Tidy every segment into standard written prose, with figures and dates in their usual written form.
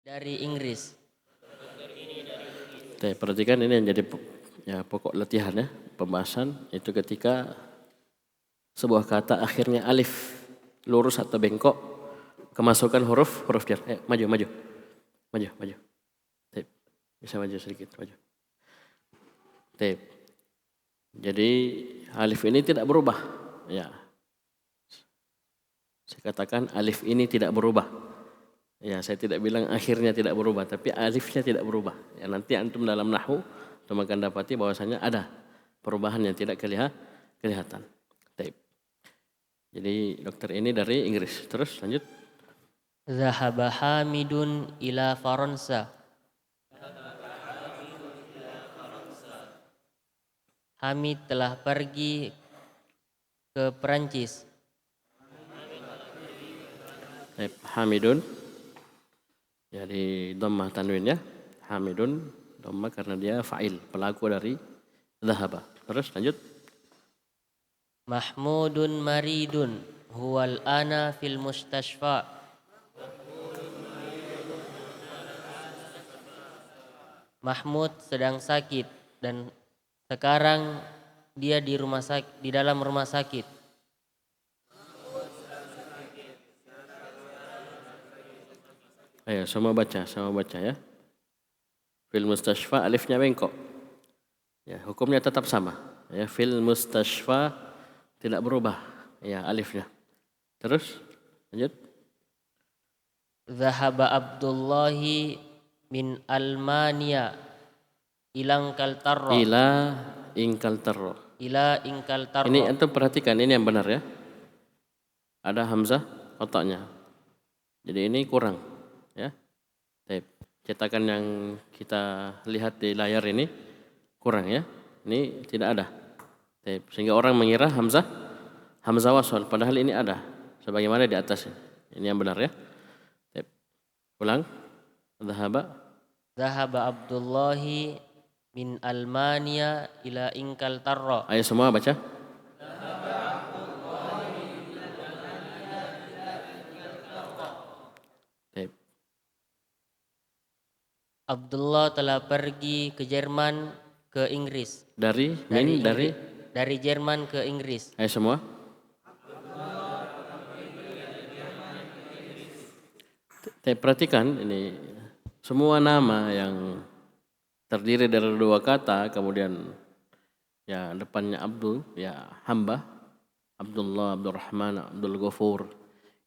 Dari Inggris. Perhatikan ini yang jadi pokok latihan ya, pembahasan itu ketika sebuah kata akhirnya alif lurus atau bengkok kemasukan huruf jar. Maju. Bisa maju sedikit, maju. Jadi alif ini tidak berubah. Ya. Saya katakan alif ini tidak berubah. Ya, saya tidak bilang akhirnya tidak berubah, tapi alifnya tidak berubah. Ya, nanti antum dalam nahwu antum akan dapati bahwasanya ada perubahan yang tidak kelihatan. Jadi dokter ini dari Inggris. Terus lanjut. Zahaba Hamidun ila Faransa. Hamid telah pergi ke Perancis. Hamidun. Jadi dhammah tanwin ya. Hamidun dhammah karena dia fa'il, pelaku dari zahaba. Terus lanjut. Mahmudun maridun huwal ana fil mustashfa. Mahmud sedang sakit dan sekarang dia di dalam rumah sakit. Ayo sama baca ya. Fil mustashfa alifnya bengkok. Ya, hukumnya tetap sama. Ya, fil mustashfa tidak berubah. Ya, alifnya. Terus lanjut. Zahaba Abdullahi min Almania ila Ingkaltarro. Ila Ingkaltarro. Ini antum perhatikan, ini yang benar ya. Ada hamzah otaknya. Jadi ini kurang ya. Cetakan yang kita lihat di layar ini kurang ya. Ini tidak ada. Sehingga orang mengira hamzah wasal, padahal ini ada sebagaimana di atas. Ini yang benar ya. Ulang. Zahaba Abdullahi min Almania ila Ingkaltarro. Ayo semua baca. Abdullah telah pergi ke Jerman ke Inggris. Dari Jerman ke Inggris. Ayo semua. Perhatikan ini semua nama yang terdiri dari dua kata kemudian ya depannya Abdul, ya hamba, Abdullah, Abdurrahman, Abdul Ghafur.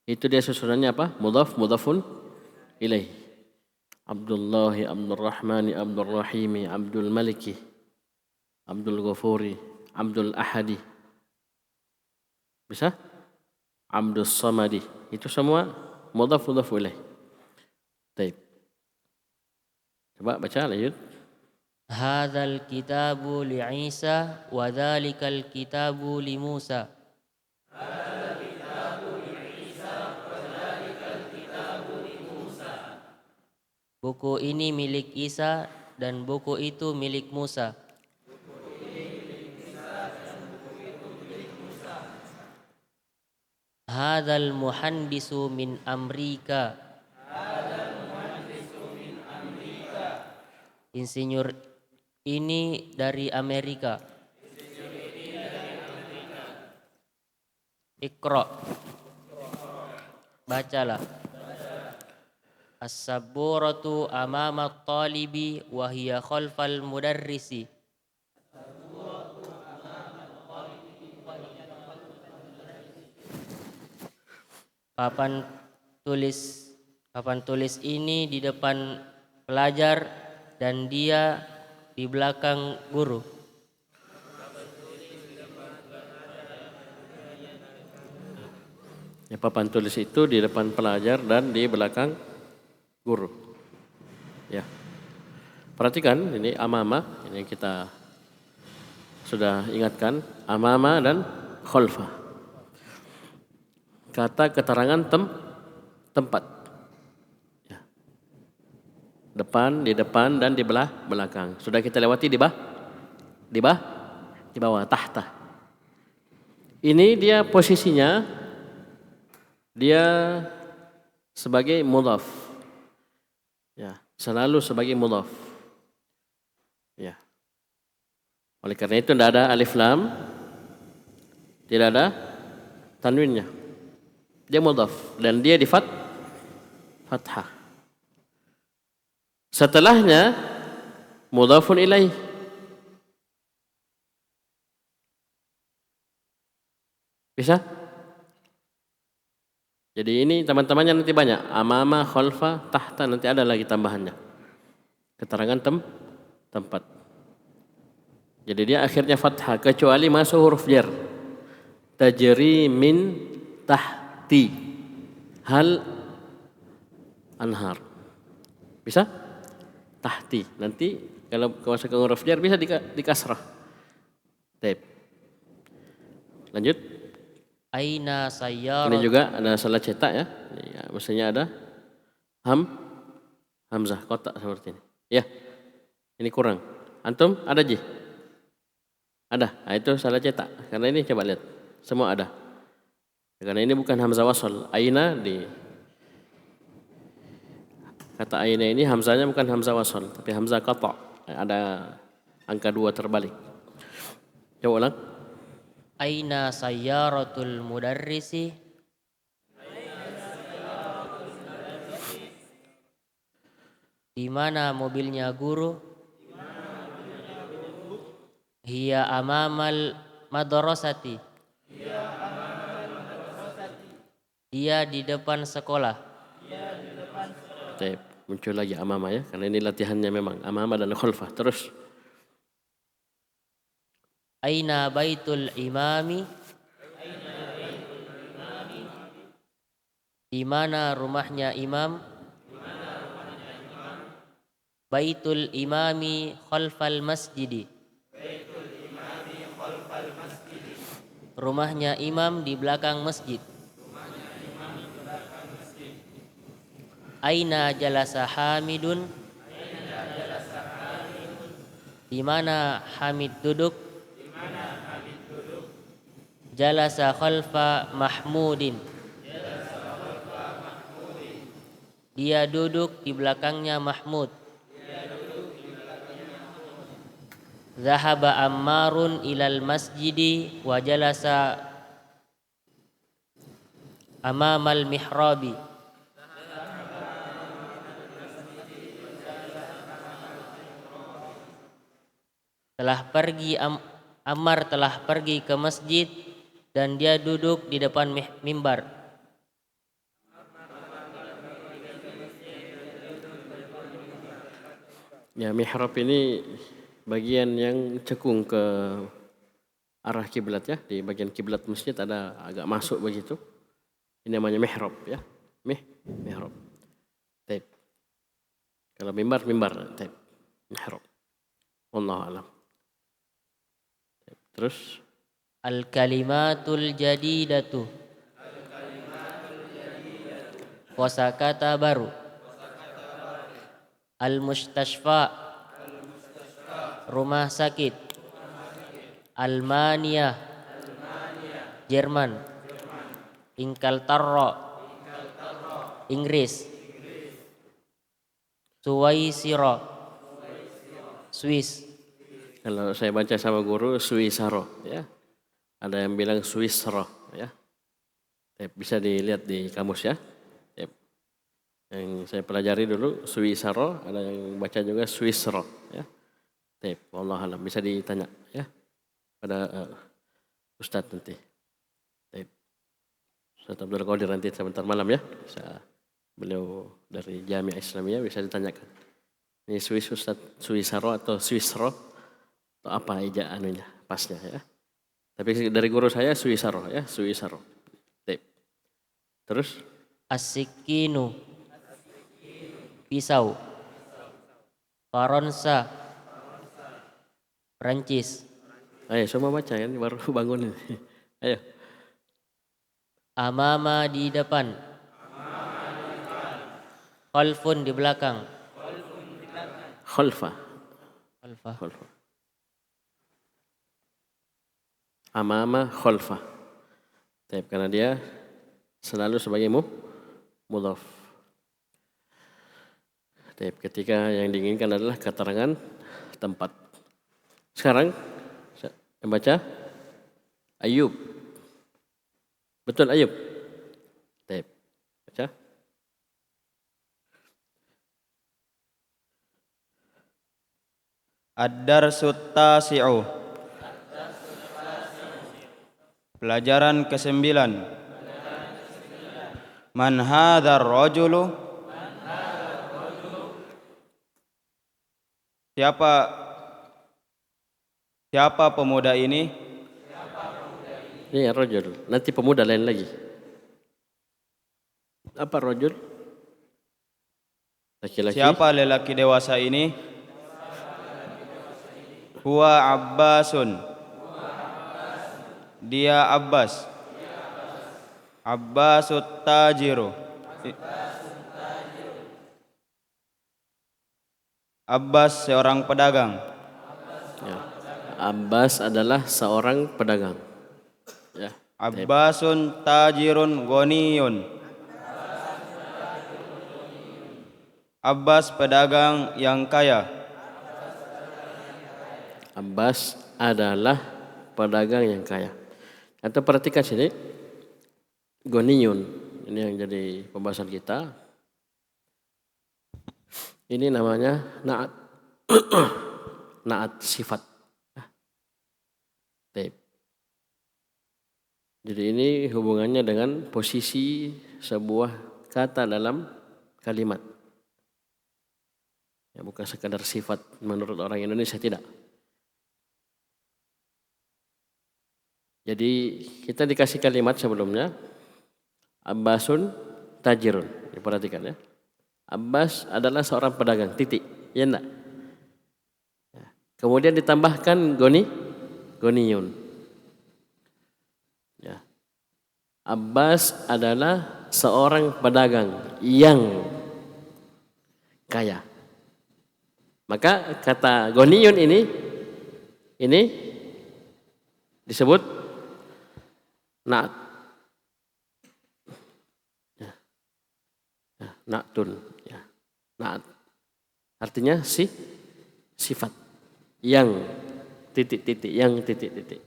Itu dia susunannya apa? Mudhafun ilaih. Abdullahi, Abdurrahmani, Abdurrahimi, Abdul Maliki, Abdul Ghafuri, Abdul Ahadi. Bisa? Abdul Samadi. Itu semua mudhaf ilaih. Baik. Coba baca lanjut. Hadzal kitabu li Isa wa dzalikal kitabu li Musa. Hadzal kitabu li Isa wa dzalikal kitabu li Musa. Buku ini milik Isa dan buku itu milik Musa. Hadzal muhandisu min Amrika. Insinyur ini dari Amerika. Iqra. Bacalah. As-saburatu amama at-talibi wa hiya khalfal mudarrisi. Papan tulis ini di depan pelajar dan dia di belakang guru. Ya, papan tulis itu di depan pelajar dan di belakang guru. Ya. Perhatikan ini amama, ini kita sudah ingatkan, amama dan khalfa. Kata keterangan tempat. Depan, di depan dan di belakang. Sudah kita lewati di bawah, tahta. Ini dia posisinya dia sebagai mudhaf. Ya, selalu sebagai mudhaf. Ya. Oleh karena itu tidak ada alif lam, tidak ada tanwinnya. Dia mudhaf dan dia di fathah. Setelahnya mudhafun ilaih. Bisa? Jadi ini teman-temannya nanti banyak. Amama, khalfa, tahta, nanti ada lagi tambahannya. Keterangan tempat. Jadi dia akhirnya fathah kecuali masuk huruf jar. Tajri min tahti hal anhar. Bisa? Tahti. Nanti kalau masuk ke huruf jar bisa di kasrah. Baik. Lanjut. Aina Ini sayyarat. juga ada salah cetak ya. Ya, mestinya ada hamzah kotak seperti ini. Ya. Ini kurang. Antum ada Ji? Ada. Nah, itu salah cetak. Karena ini coba lihat. Semua ada. Karena ini bukan hamzah wasal. Aina di kata aina ini hamzahnya bukan hamzah wasal, tapi hamzah qata'. Ada angka 2 terbalik. Coba ulang. Aina sayyaratul mudarrisi. Di mana mobilnya guru? Hiya amamal madrasati. Dia di depan sekolah. Baik, muncul lagi amama ya, karena ini latihannya memang amama dan khalfah. Terus. Aina baitul imami. Di mana rumahnya imam? Baitul imami khalfal masjidi. Rumahnya imam di belakang masjid. Aina jalasa Hamidun. Di mana Hamid duduk? Jalasa khalfa Mahmudin. Dia duduk di belakangnya Mahmud. Zahaba Ammarun ilal masjidi wa jalasa amamal mihrabi. Ammar telah pergi ke masjid dan dia duduk di depan mimbar. Ya, mihrab ini bagian yang cekung ke arah kiblat ya. Di bagian kiblat masjid ada agak masuk begitu. Ini namanya mihrab ya. Mihrab. Taib. Kalau mimbar. Taib. Mihrab. Wallahu a'lam. Terus Al-kalimatul jadidatu. Kosakata baru. Al-mustashfa. Rumah sakit. Almania. Jerman. Ingkaltarro. Inggris. Suwaisiro. Swiss. kalau saya baca sama guru Suisaro ya. Ada yang bilang Swisro ya. Bisa dilihat di kamus ya. Yang saya pelajari dulu Suisaro, ada yang baca juga Swisro ya. Wallahu alam, bisa ditanya ya pada Ustadz nanti. Ustadz Abdul Qadir nanti sebentar malam ya. Beliau dari Jamiah Islamiyah bisa ditanyakan. Ini Ustadz Suisaro atau Swisro atau apa ejaanunya pasnya ya. Tapi dari guru saya Suisaro ya, Suisaro. Terus As-sikinu. Pisau. Faransa. Perancis. Ayo semua baca kan baru bangun ini. Ayo. Amama di depan. Khalfun di belakang. Khalfa. Amama khalfa. Karena dia selalu sebagai mudhaf. ketika yang diinginkan adalah keterangan tempat. Sekarang yang baca Ayub. Betul Ayub? Baca. Ad-darsut tasi'u. Pelajaran ke-9. Man hadzal rajulu? Siapa pemuda ini? Ini rajul. Nanti pemuda lain lagi. Apa rajul? Laki-laki. Siapa lelaki dewasa ini? Huwa Abbasun. Dia Abbas. Abbasut tajiru. Abbas seorang pedagang. Ya. Abbas adalah seorang pedagang. Ya. Abbasun tajirun ghaniyun. Abbas pedagang yang kaya. Abbas adalah pedagang yang kaya. Atau perhatikan sini, Ghaniyun, ini yang jadi pembahasan kita. Ini namanya na'at. Na'at sifat. Jadi ini hubungannya dengan posisi sebuah kata dalam kalimat. Ya, bukan sekadar sifat menurut orang Indonesia, tidak. Jadi kita dikasih kalimat sebelumnya, Abbasun tajirun. Perhatikan ya. Abbas adalah seorang pedagang, titik. Ya enggak? Kemudian ditambahkan Ghaniyun. Ya. Abbas adalah seorang pedagang yang kaya. Maka kata Ghaniyun ini disebut na'at. Ya. Ya, na'tun. Ya. Na'at. Artinya sifat yang titik-titik, yang titik-titik.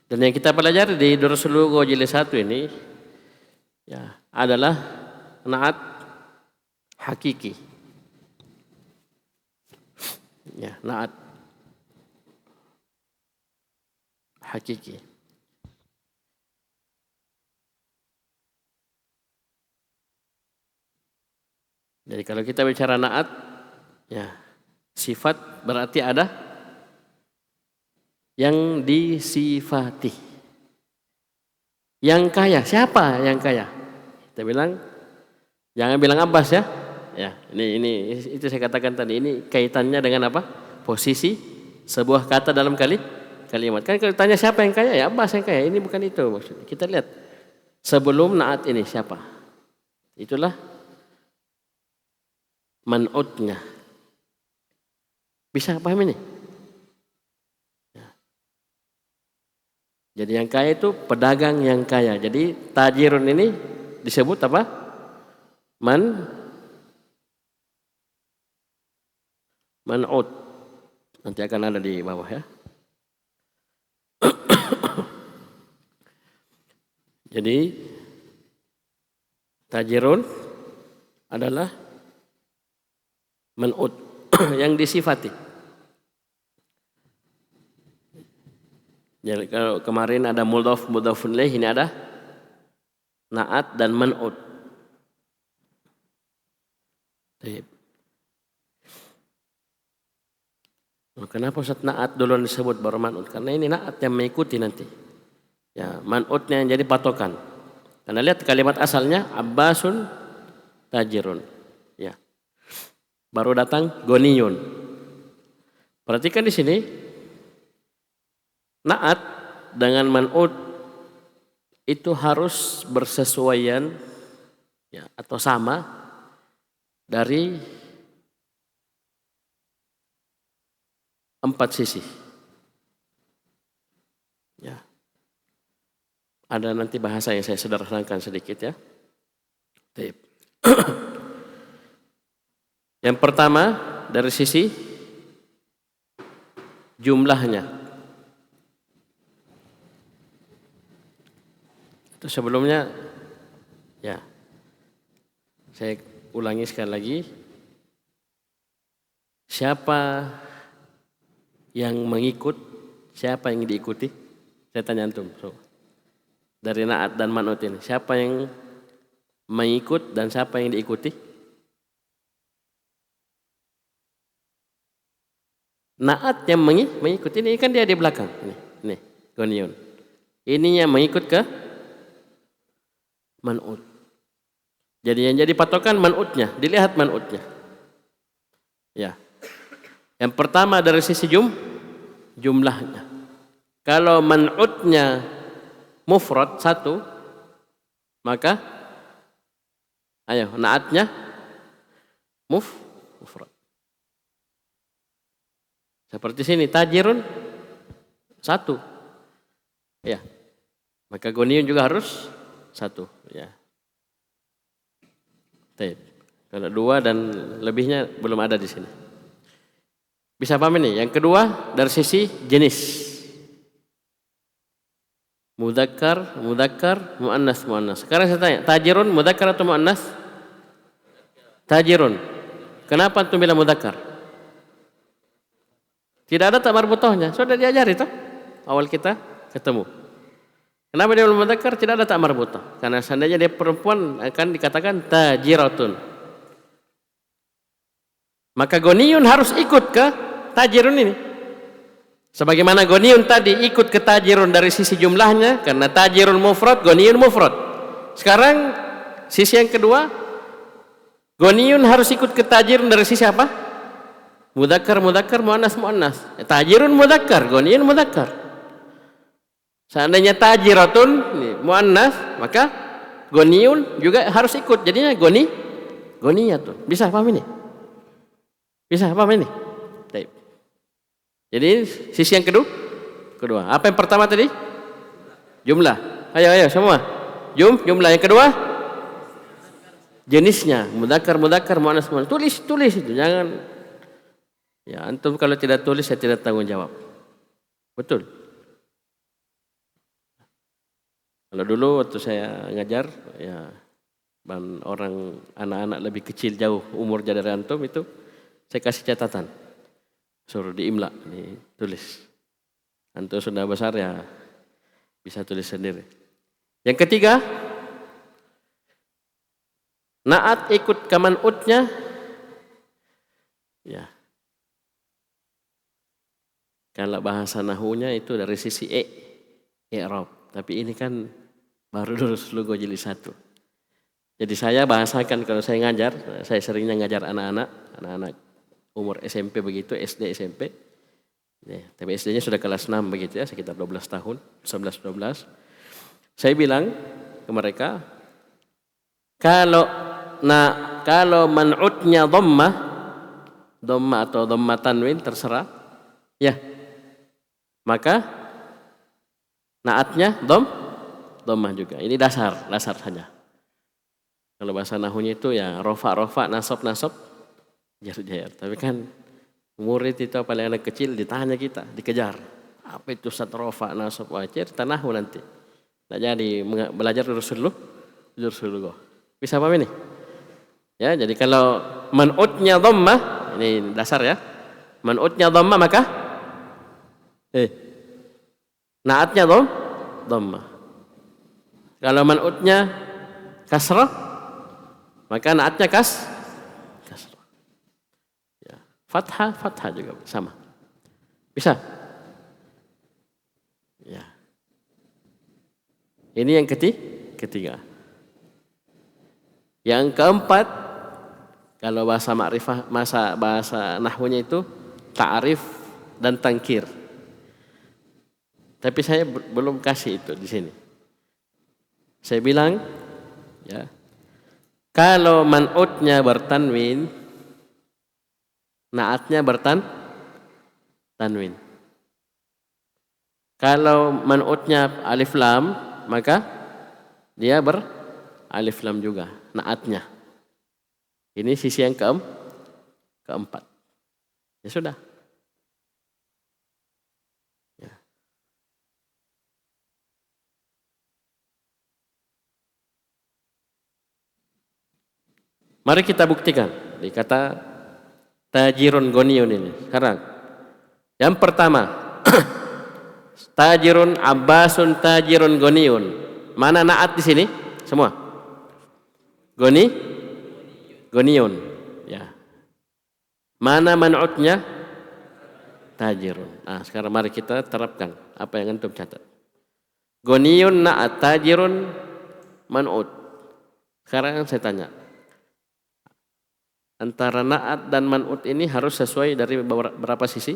Dan yang kita pelajari di Durusul Lugha jilid 1 ini ya adalah na'at hakiki. Ya, na'at hakiki. Jadi kalau kita bicara na'at, ya sifat berarti ada yang disifati. Yang kaya, siapa yang kaya? Kita bilang, jangan bilang Abbas ya. Ya, ini itu saya katakan tadi, ini kaitannya dengan apa? Posisi sebuah kata dalam kalimat. Kan kalau tanya siapa yang kaya, ya Abbas yang kaya. Ini bukan itu maksudnya. Kita lihat sebelum na'at ini siapa? Itulah man'utnya. Bisa paham ini? Ya. Jadi yang kaya itu pedagang yang kaya. Jadi tajirun ini disebut apa? Man'ut. Nanti akan ada di bawah ya. Jadi tajirun adalah man'ut yang disifati. Jadi kalau kemarin ada mudhafun ilaih, ini ada na'at dan man'ut. Kenapa Ustaz na'at duluan disebut baru man'ut? Karena ini na'at yang mengikuti nanti. Ya, man'utnya yang jadi patokan. Karena lihat kalimat asalnya Abbasun tajirun. Ya. Baru datang Ghaniyun. Perhatikan di sini na'at dengan man'ut itu harus bersesuaian ya, atau sama dari 4 sisi. Ya. Ada nanti bahasa yang saya sederhanakan sedikit ya. Yang pertama dari sisi jumlahnya. Itu sebelumnya ya saya ulangi sekali lagi. Siapa yang mengikut, siapa yang diikuti? Saya tanya antum. Dari Na'at dan Man'ut ini, siapa yang mengikut dan siapa yang diikuti? Na'at yang mengikut, ini kan dia di belakang. Ini Goniun. Ini yang mengikut ke Man'ut. Jadi yang jadi patokan Man'utnya, dilihat Man'utnya. Ya. Yang pertama dari sisi jumlahnya. Kalau Man'utnya mufrad satu, maka ayo Na'atnya mufrad. Seperti sini tajirun satu. Ya. Maka Goniun juga harus satu, ya. Kalau dua dan lebihnya belum ada di sini. Bisa paham ini? Yang kedua dari sisi jenis. Mudzakkar, muannas. Sekarang saya tanya, tajirun mudzakkar atau muannas? Tajirun. Kenapa antum bilang mudzakkar? Tidak ada tak marbutohnya. Sudah diajari toh awal kita ketemu. Kenapa dia bilang mudzakkar? Tidak ada tak marbutoh. Karena seandainya dia perempuan akan dikatakan tajiratun. Maka Goniun harus ikut ke tajirun ini. Sebagaimana Goniun tadi ikut ke tajirun dari sisi jumlahnya, karena tajirun mufrad, Goniun mufrad. Sekarang sisi yang kedua, Goniun harus ikut ke tajirun dari sisi apa? Mudzakkar, muannas. Tajirun mudzakkar, Goniun mudzakkar. Seandainya tajiratun muannas, maka Goniun juga harus ikut. Jadinya Goniyatun. Bisa paham ini? Bisa paham ini? Baik. Jadi sisi yang kedua. Apa yang pertama tadi? Jumlah. Ayo semua. Jumlah. Yang kedua? Jenisnya. Mudzakkar, muannas. Tulis itu. Jangan. Ya, antum kalau tidak tulis saya tidak tanggung jawab. Betul. Kalau dulu waktu saya ngajar, ya orang anak-anak lebih kecil jauh umurnya dari antum itu, saya kasih catatan. Suruh diimla, ditulis. Antum sudah besar ya bisa tulis sendiri. Yang ketiga, Na'at ikut ke Man'utnya. Ya. Kalau bahasa nahunya itu dari sisi i'rab. Tapi ini kan baru lulus logo jilid 1. Jadi saya bahasakan kalau saya ngajar, saya seringnya ngajar anak-anak umur SMP begitu, SD, SMP. Ya, tapi SD-nya sudah kelas 6 begitu ya, sekitar 12 tahun, 11-12. Saya bilang ke mereka, kalau Man'utnya dhammah atau dhammah tanwin terserah, ya. Maka Na'atnya dhammah juga. Ini dasar saja. Kalau bahasa nahunya itu ya rofa, nasab, jar. Tapi kan murid itu paling anak kecil ditanya kita, dikejar. Apa itu Ustaz rofa, nasab, wajar? Tanahu nanti. Tidak jadi belajar Rasulullah. Bisa paham ini? Ya, jadi kalau Man'utnya dhammah, ini dasar ya. Man'utnya dhammah maka Na'atnya dhammah. Kalau Man'utnya kasrah, maka Na'atnya kasrah. Ya. Fathah juga sama. Bisa? Ya. Ini yang ketiga. Yang keempat, kalau bahasa ma'rifah, bahasa nahwunya itu ta'rif dan tangkir. Tapi saya belum kasih itu di sini. Saya bilang, ya, kalau Man'utnya bertanwin, Na'atnya bertanwin. Kalau Man'utnya alif lam, maka dia beralif lam juga, Na'atnya. Ini sisi yang keempat. Ya sudah. Ya. Mari kita buktikan di kata tajirun goniun ini. Sekarang yang pertama tajirun abbasun tajirun goniun. Mana naat di sini? Semua. Goniun. Ya. Mana man'utnya? Tajirun. Nah, sekarang mari kita terapkan apa yang antum catat. Goniun na'at tajirun man'ut. Sekarang saya tanya. Antara na'at dan man'ut ini harus sesuai dari berapa sisi?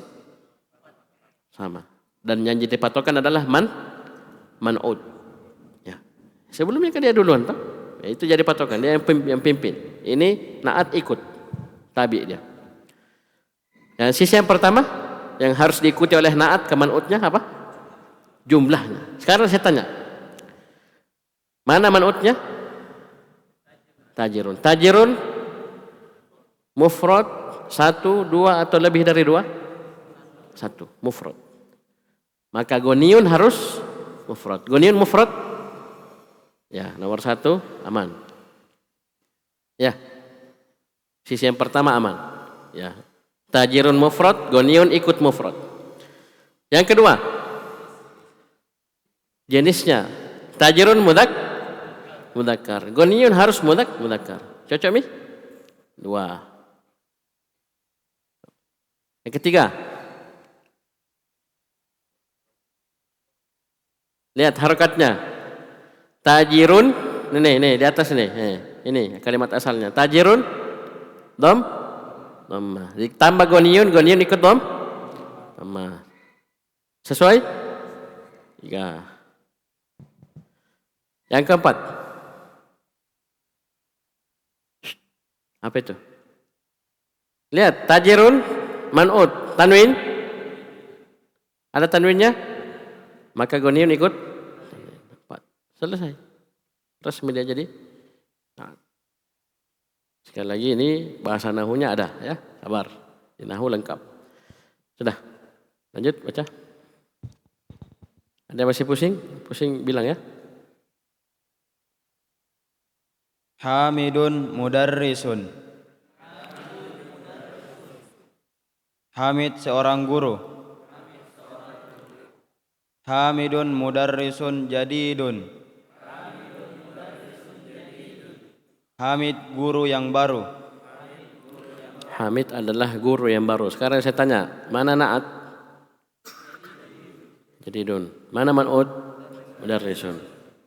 Sama. Dan yang jadi patokan adalah man'ut. Ya. Sebelumnya kan dia duluan, toh? Ya, itu jadi patokan, dia yang pimpin. Ini na'at ikut, tabi dia. Yang sisi yang pertama yang harus diikuti oleh na'at ke man'utnya apa? Jumlahnya. Sekarang saya tanya, mana man'utnya? Tajirun. Tajirun mufrad 1, 2 atau lebih dari 2? 1, mufrad. Maka goniun harus mufrad. Goniun mufrad? Ya, nomor 1 aman. Ya. Sisi yang pertama aman. Ya. Tajirun mufrad, goniun ikut mufrad. Yang kedua, jenisnya tajirun mudakkar. Goniun harus mudakkar. Cocok mi? 2. Yang ketiga, lihat harokatnya. Tajirun, ini di atas ini. Ini kalimat asalnya. Tajirun, dhammah. Ditambah goniun ikut dhammah. Sesuai? 3. Yang keempat. Apa itu? Lihat, tajirun man'ut, tanwin. Ada tanwinnya? Maka goniun ikut 4. Selesai. Resmi dia jadi. Nah. Sekali lagi ini bahasa nahunya ada ya. Sabar. Di nahu lengkap. Sudah. Lanjut baca. Ada yang masih pusing? Pusing bilang ya. Hamidun mudarrisun. Hamid seorang guru. Hamidun mudarrisun jadidun. Hamid guru yang baru. Hamid adalah guru yang baru. Sekarang saya tanya, mana na'at? Jadidun. Mana man'ud? Mudarrisun.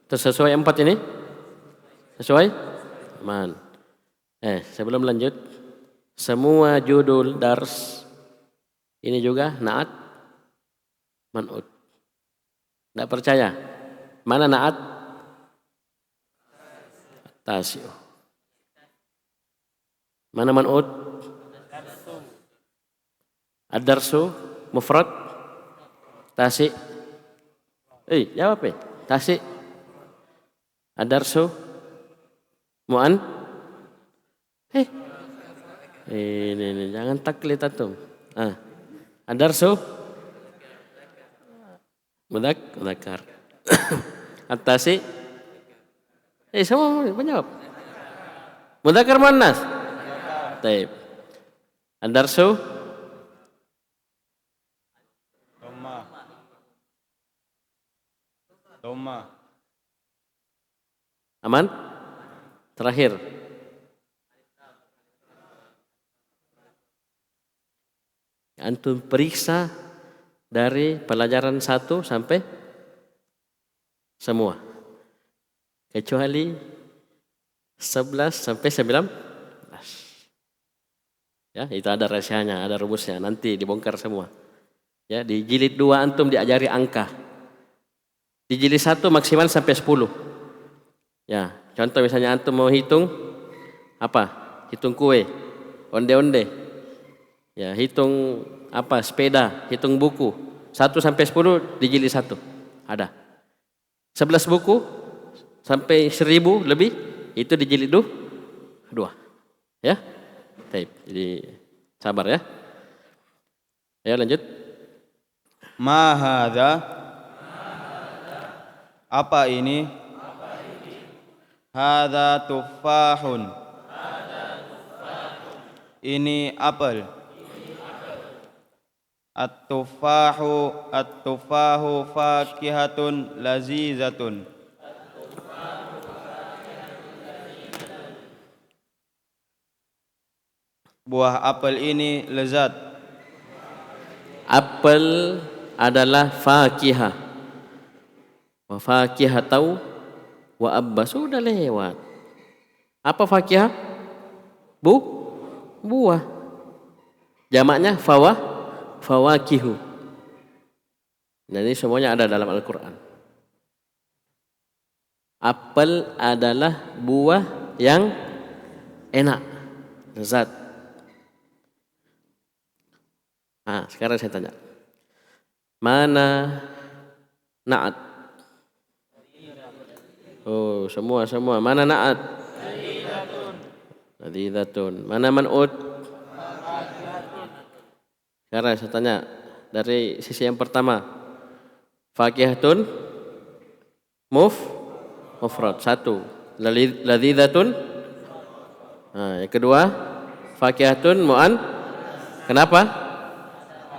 Sesuai 4 ini? Sesuai? Aman. Sebelum lanjut, semua judul dars ini juga na'at man'ud. Tidak percaya? Mana na'at? Tasi'u. Mana man'ud? Ad-darsu mufrad? Tasi'. Jawab ya. Tasi'. Ad-darsu mu'an? Ini jangan taklid antum. Ad-darsu mudakkar. At-tasi semua menjawab. Mudakkar muannas. Baik. Ad-darsu Dhamma. aman? Terakhir. Antum periksa dari pelajaran 1 sampai semua. Kecuali 11 sampai 19. Ya, itu ada rahasianya, ada rumusnya, nanti dibongkar semua. Ya, di jilid 2 antum diajari angka. Di jilid 1 maksimal sampai 10. Ya, contoh misalnya antum mau hitung apa? Hitung kue, onde-onde. Ya, hitung apa? Sepeda, hitung buku. 1 sampai 10 di jilid 1. Ada. 11 buku sampai 1000 lebih itu di jilid 2. Ya. Baik. Jadi Sabar ya. Ayo lanjut. Ma hadza? Apa ini? Hadza tuffahun. Ini apel. At-tufahu fakihatun lazizatun. Buah apel ini lezat. Apel adalah fakihah. Wa fakihatau wa abba. Sudah lewat. Apa fakihah? Buah. Jamaknya fawakihu. Jadi semuanya ada dalam Al-Quran. Apel adalah buah yang enak, lezat. Nah, sekarang saya tanya. Mana na'at? Oh, semua. Mana na'at? Ladidatun. Mana man'ut? Sekarang saya tanya dari sisi yang pertama. Fakihatun mufrad 1. Ladidatun. Nah, yang kedua fakihatun mu'an. Kenapa?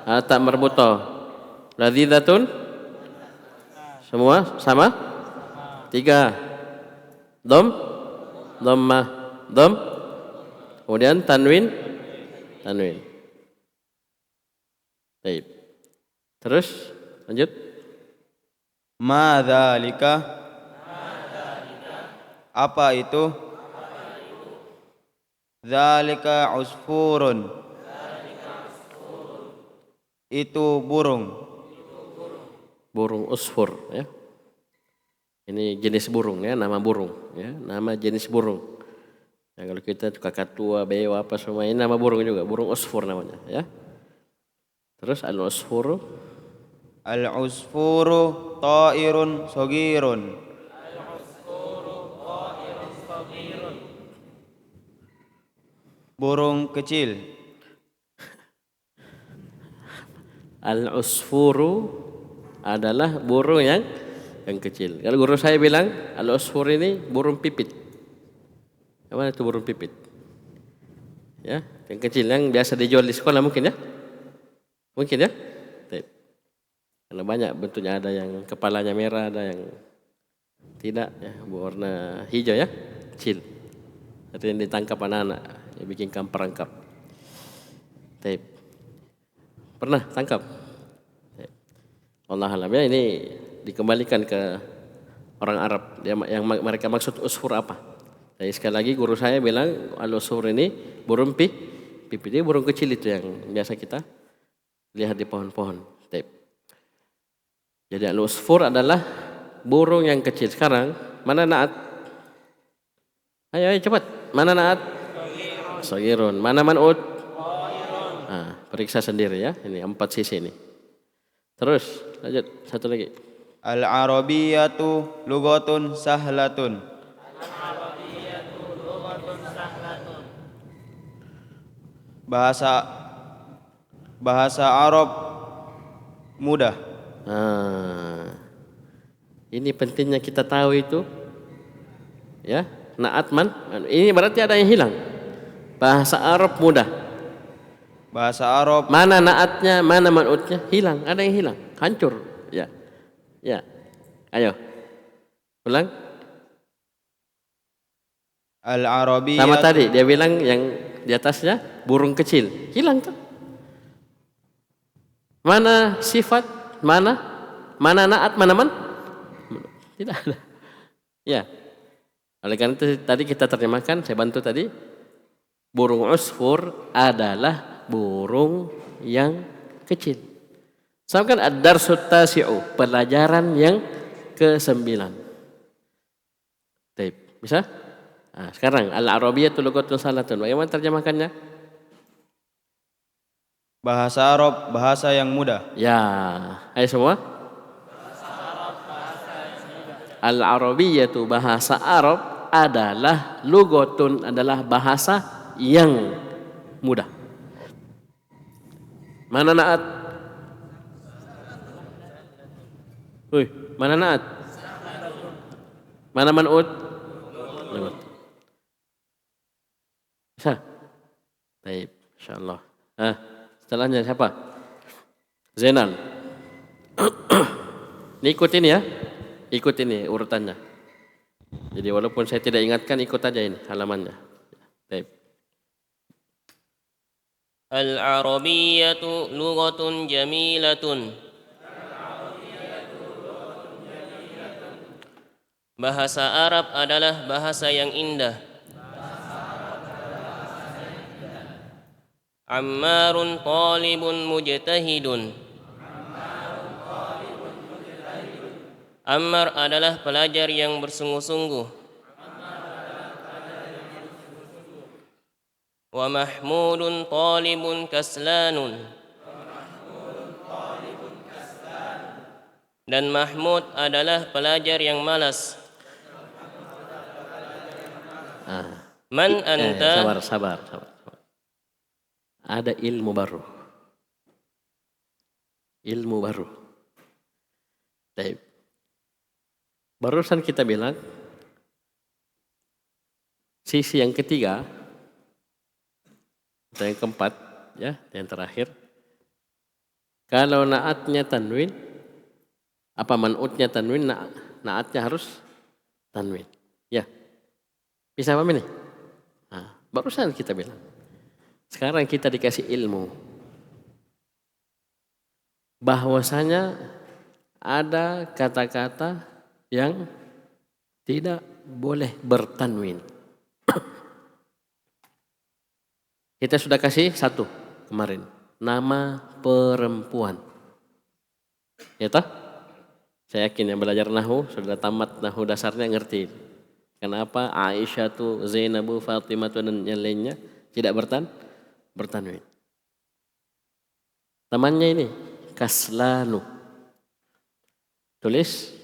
Tak marbuto. Ladidatun. Semua sama? 3. Dhammah. Kemudian tanwin. Baik. Terus lanjut. Ma dzalika? Apa itu? Dzalika usfurun. Itu burung. Burung usfur ya. Ini jenis burung ya, nama burung ya, nama jenis burung. Ya, kalau kita kakatua, beo apa semua ini nama burung juga, burung usfur namanya ya. Terus al-usfuru? Al-usfuru ta'irun saghirun. Burung kecil. Al-usfuru adalah burung yang kecil. Kalau guru saya bilang al-usfur ini burung pipit. Mana itu burung pipit? Ya, yang kecil yang biasa dijual di sekolah mungkin ya? Mungkin ya? Karena banyak bentuknya, ada yang kepalanya merah, ada yang tidak ya, berwarna hijau ya, kecil. Itu yang ditangkap anak-anak, yang bikin perangkap. Pernah tangkap? Allah alam ya, ini dikembalikan ke orang Arab yang mereka maksud usfur apa. Jadi sekali lagi guru saya bilang al-usfur ini burung pipit, dia burung kecil itu yang biasa kita lihat di pohon-pohon. Jadi al-usfur adalah burung yang kecil. Sekarang mana na'at? Ayo cepat. Mana na'at? Saghirun. Mana man'ut? Periksa sendiri ya. Ini 4 sisi ini. Terus lanjut satu lagi. Al-arabiyyatu lughatun sahlatun. Bahasa Arab mudah. Ini pentingnya kita tahu itu. Ya, na'at man. Ini berarti ada yang hilang. Bahasa Arab mudah. Bahasa Arab. Mana naatnya, mana man'utnya? Hilang, ada yang hilang, hancur. Ya. Ayo, ulang. Al-arabiyyah. Sama tadi, dia bilang yang di atasnya burung kecil. Hilang tuh. Mana sifat, mana naat, mana man? Tidak ada. Ya. Oleh karena itu tadi kita terjemahkan, saya bantu tadi. Burung usfur adalah burung yang kecil. Sama kan ad-darsut tasi'u, pelajaran yang ke-9. Bisa? Sekarang al-arabiyyatu lughatun salatun. Bagaimana terjemahkannya? Bahasa Arab bahasa yang mudah. Ya, ayo semua. Al-arabiyyatu bahasa Arab adalah lughatun, adalah bahasa yang mudah. Mana naat? Wih, mana naat? Mana man'ut? Man'ut. Bisa? Baik, insyaallah. Setelahnya siapa? Zainal. Ini ikut ini ya. Ikut ini urutannya. Jadi walaupun saya tidak ingatkan, ikut aja ini halamannya. Baik. Al-Arabiyyatu lughatun jamilatun. Bahasa Arab adalah bahasa yang indah. Ammarun talibun mujtahidun. Ammar adalah pelajar yang bersungguh-sungguh. Wa Mahmudun talibun kaslanun. Dan Mahmud adalah pelajar yang malas. Man anta? Sabar. Ada ilmu baru. Ilmu baru. Baik. Barusan kita bilang sisi yang ketiga atau yang keempat, ya, yang terakhir. Kalau naatnya tanwin, apa man'utnya tanwin, naatnya harus tanwin. Ya. Bisa paham ini? Nah, barusan kita bilang. Sekarang kita dikasih ilmu bahwasanya ada kata-kata yang tidak boleh bertanwin. Kita sudah kasih satu kemarin, nama perempuan. Ya toh? Saya yakin yang belajar nahwu sudah tamat nahwu dasarnya ngerti. Kenapa Aisyah tu, Zainabu, Fatimah tu dan yang lainnya tidak bertanwin. Temannya ini kaslanu. Tulis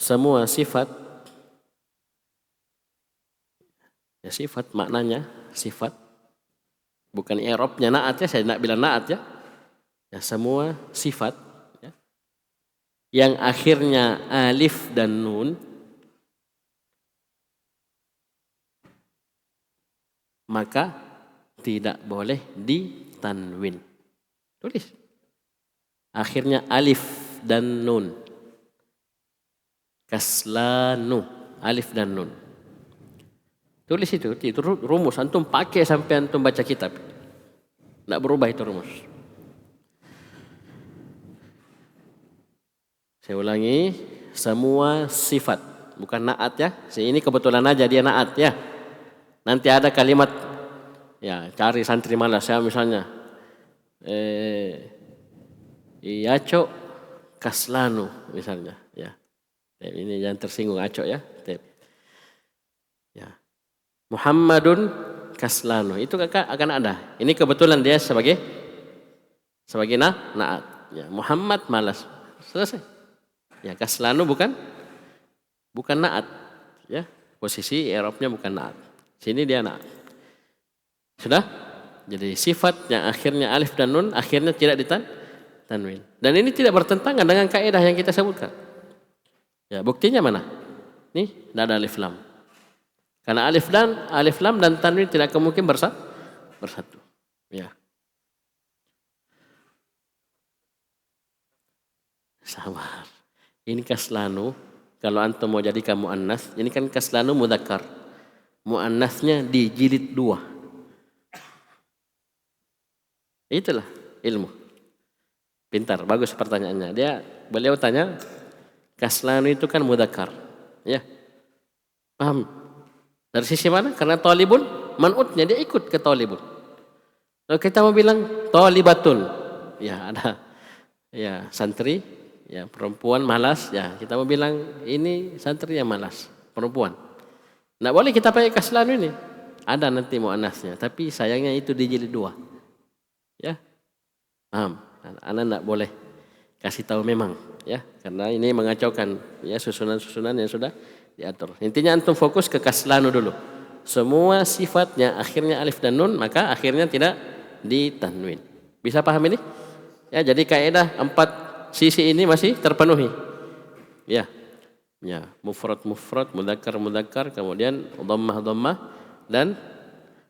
semua sifat, ya sifat maknanya sifat, bukan i'rabnya naat ya, saya nak bilang naat ya. Ya semua sifat ya, yang akhirnya alif dan nun maka tidak boleh ditanwin. Tulis. Akhirnya alif dan nun. Kaslanu, alif dan nun. Tulis itu rumus. Antum pakai sampai antum baca kitab. Tidak berubah itu rumus. Saya ulangi, semua sifat. Bukan naat ya. Ini kebetulan aja dia naat ya. Nanti ada kalimat, ya cari santri malas ya misalnya. Iaco kaslanu misalnya ya. Ini jangan tersinggung aco ya. Ya. Muhammadun kaslanu itu akan ada. Ini kebetulan dia sebagai naat. Ya, Muhammad malas. Selesai. Ya kaslanu bukan naat. Ya, posisi i'rabnya bukan naat. Sini dia naat. Sudah? Jadi sifat yang akhirnya alif dan nun akhirnya tidak ditanwin. Dan ini tidak bertentangan dengan kaidah yang kita sebutkan. Ya, buktinya mana? Nih, tidak ada alif lam. Karena alif lam dan tanwin tidak kemungkinan bersatu. Ya. Sabar. Ini kaslanu. Kalau antum mau jadikan muannas, ini kan kaslanu mudzakkar. Muannasnya dijilid 2. Itulah ilmu. Pintar, bagus pertanyaannya. Beliau tanya, kaslanu itu kan mudzakkar. Ya. Paham? Dari sisi mana? Karena talibun, man'utnya dia ikut ke talibun. Kalau kita mau bilang talibatun, ya ada ya santri, ya perempuan malas, ya kita mau bilang ini santri yang malas, perempuan. Nggak boleh kita pakai kaslanu ini. Ada nanti muannasnya, tapi sayangnya itu dijilid 2. Ya. Paham? Anak nggak boleh kasih tahu memang, ya, karena ini mengacaukan ya susunan-susunan yang sudah diatur. Intinya antum fokus ke kaslanu dulu. semua sifatnya akhirnya alif dan nun, maka akhirnya tidak ditanwin. Bisa paham ini? Ya, jadi kaidah 4 sisi ini masih terpenuhi. Ya. Ya, mufrad, mudzakkar, kemudian dhammah dan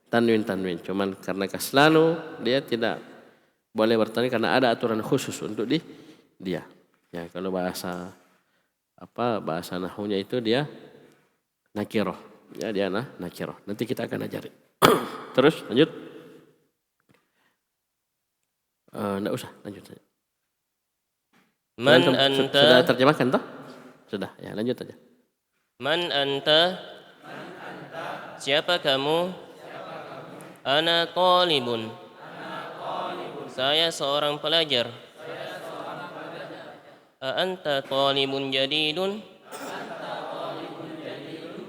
tanwin. Cuman karena kaslanu dia tidak boleh bertanwin karena ada aturan khusus untuk dia. Ya, kalau bahasa nahwunya itu dia nakirah. Ya, dia nakirah. Nanti kita akan ajari. Terus lanjut. Enggak usah, lanjut saja. Man anta? Sudah terjemahkan toh? Sudah, ya lanjut aja. Man anta? Siapa kamu? Ana talibun. Saya seorang pelajar. Anta talibun jadidun?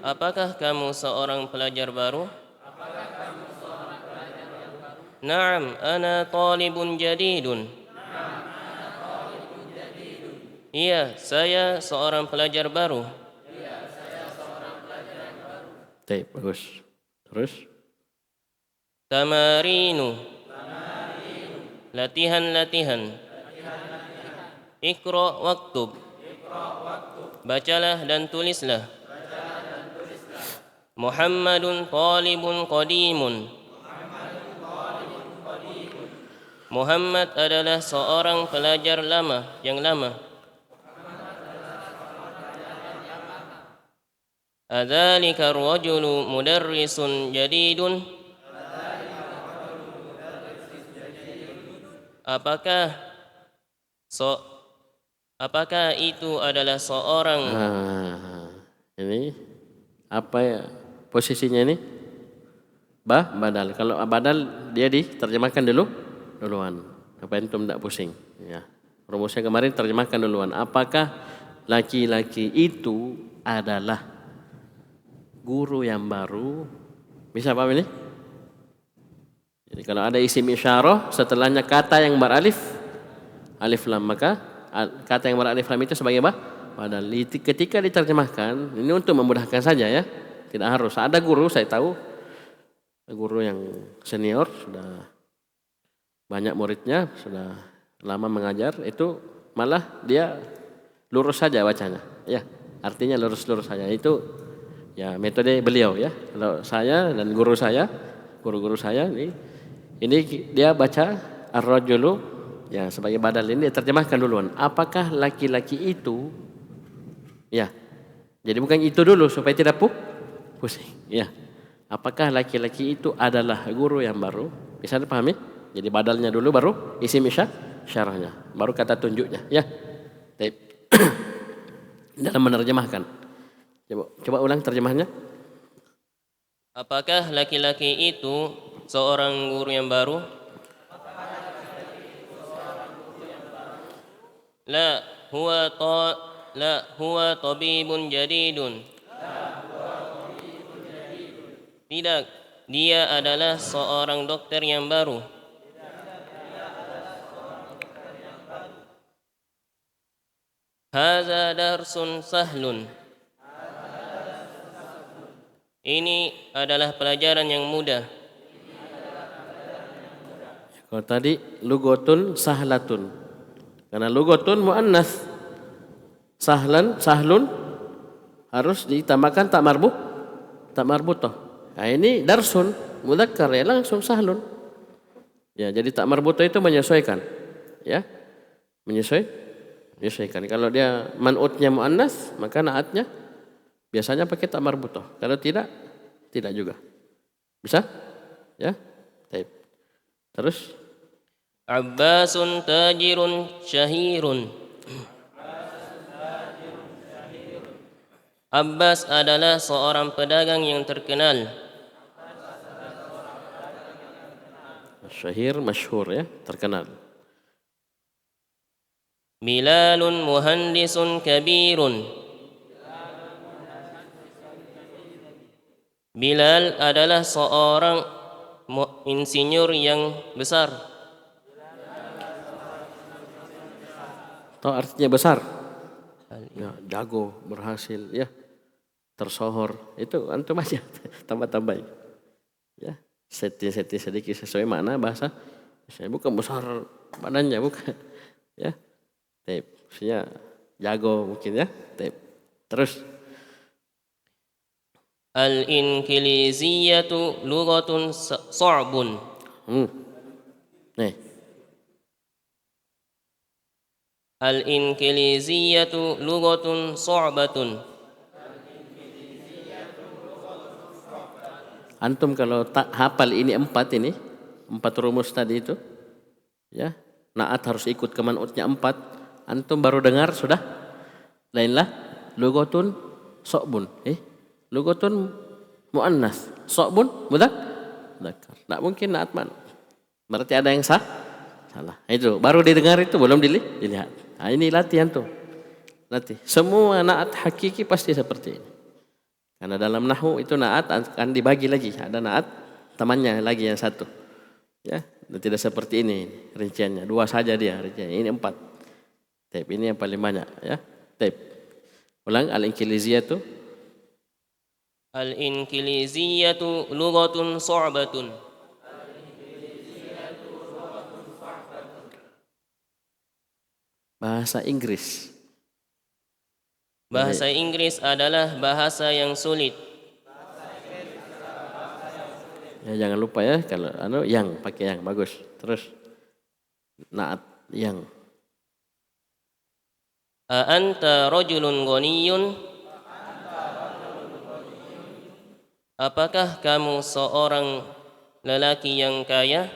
Apakah kamu seorang pelajar baru? Naam, ana talibun jadidun. Iya, saya seorang pelajar baru. Baik, bagus. Terus? Tamarinu. Latihan. Iqra waktub. Bacalah dan tulislah. Muhammadun talibun qadimun. Muhammad adalah seorang pelajar yang lama. Adzalika ar-rajulu mudarrisun jadidun? Apakah itu adalah seorang ini apa ya posisinya ini? Badal. Kalau badal dia diterjemahkan duluan. Supaya antum tidak pusing. Ya. Rumusnya kemarin terjemahkan duluan. Apakah laki-laki itu adalah guru yang baru? Bisa paham ini? Jadi kalau ada isim isyarah setelahnya kata yang beralif alif lam, maka kata yang beralif lam itu sebagai badal. Ketika diterjemahkan ini untuk memudahkan saja ya. Tidak harus. Ada guru, saya tahu guru yang senior sudah banyak muridnya, sudah lama mengajar, itu malah dia lurus saja bacanya. Ya, artinya lurus saja. Itu ya metode beliau ya. Kalau saya dan guru saya ini dia baca ar-rajulu ya sebagai badal, ini dia terjemahkan duluan. Apakah laki-laki itu? Ya. Jadi bukan itu dulu supaya tidak pusing. Ya. Apakah laki-laki itu adalah guru yang baru? Bisa dipahami? Jadi badalnya dulu baru isim isyarahnya, baru kata tunjuknya. Ya. Baik. Dalam menerjemahkan. Coba ulang terjemahnya. Apakah laki-laki itu seorang guru yang baru? La huwa tabibun jadidun. Tidak, dia adalah seorang dokter yang baru. Hadza darsun sahlun. Ini adalah pelajaran yang mudah. Kalau tadi lugotun sahlatun. Karena lugotun muannas. Sahlun harus ditambahkan tak marbutah. Nah, ini darsun mudzakkar ya langsung sahlun. Ya, jadi tak marbutah itu menyesuaikan. Ya. Menyesuaikan. Kalau dia man'utnya muannas, maka naatnya biasanya pakai tak marbutah. Kalau tidak juga. Bisa? Ya. Baik. Terus Abbasun tajirun syahirun. Abbas adalah seorang pedagang yang terkenal. syahir masyhur ya, terkenal. Bilalun muhandisun kabirun. Bilal adalah seorang insinyur yang besar. Tahu artinya besar? Ya, jago, berhasil ya. tersohor. Itu antum aja tambah-tambahin. Ya, setting sedikit sesuai makna bahasa. Saya bukan besar badannya, bukan. Ya, maksudnya jago mungkin ya. Terus. Al-Inqiliziyatu lughatun sa'bun. Nih. Al-Inqiliziyatu lughatun sa'batun. Antum kalau tak hafal ini 4 rumus tadi itu, ya, naat harus ikut ke man'utnya 4. Antum baru dengar sudah lainlah lughatun sa'bun. Lughatun muannas, sa'bun mudzakkar. Enggak mungkin naat man. Berarti ada yang salah. Itu baru didengar, itu belum dilihat. Nah, ini latihan tuh. Latih. Semua naat hakiki pasti seperti ini. Karena dalam nahwu itu naat akan dibagi lagi. Ada naat temannya lagi yang satu. Ya, tidak seperti ini rinciannya. 2 saja dia rinciannya. Ini 4. Ini yang paling banyak, ya. Ulang, al-inqiliziyatu. Al-Inqiliziyatu lughatun sa'batun. Bahasa Inggris. Bahasa Inggris adalah bahasa yang sulit. Ya, jangan lupa ya kalau yang pakai yang bagus. Terus naat yang. Anta rajulun ghaniyun. Apakah kamu seorang lelaki yang kaya?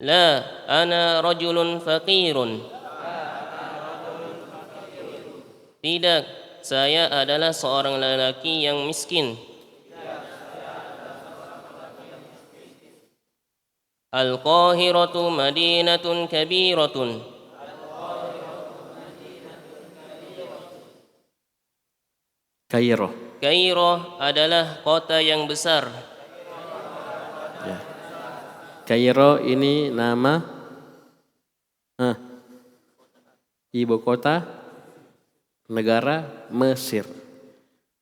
La, ana rajulun faqirun. Tidak, saya adalah seorang lelaki yang miskin. Al-Qahiratu madinatun kabiratun. Kairo adalah kota yang besar. Ya. Kairo ini nama ibu kota negara Mesir.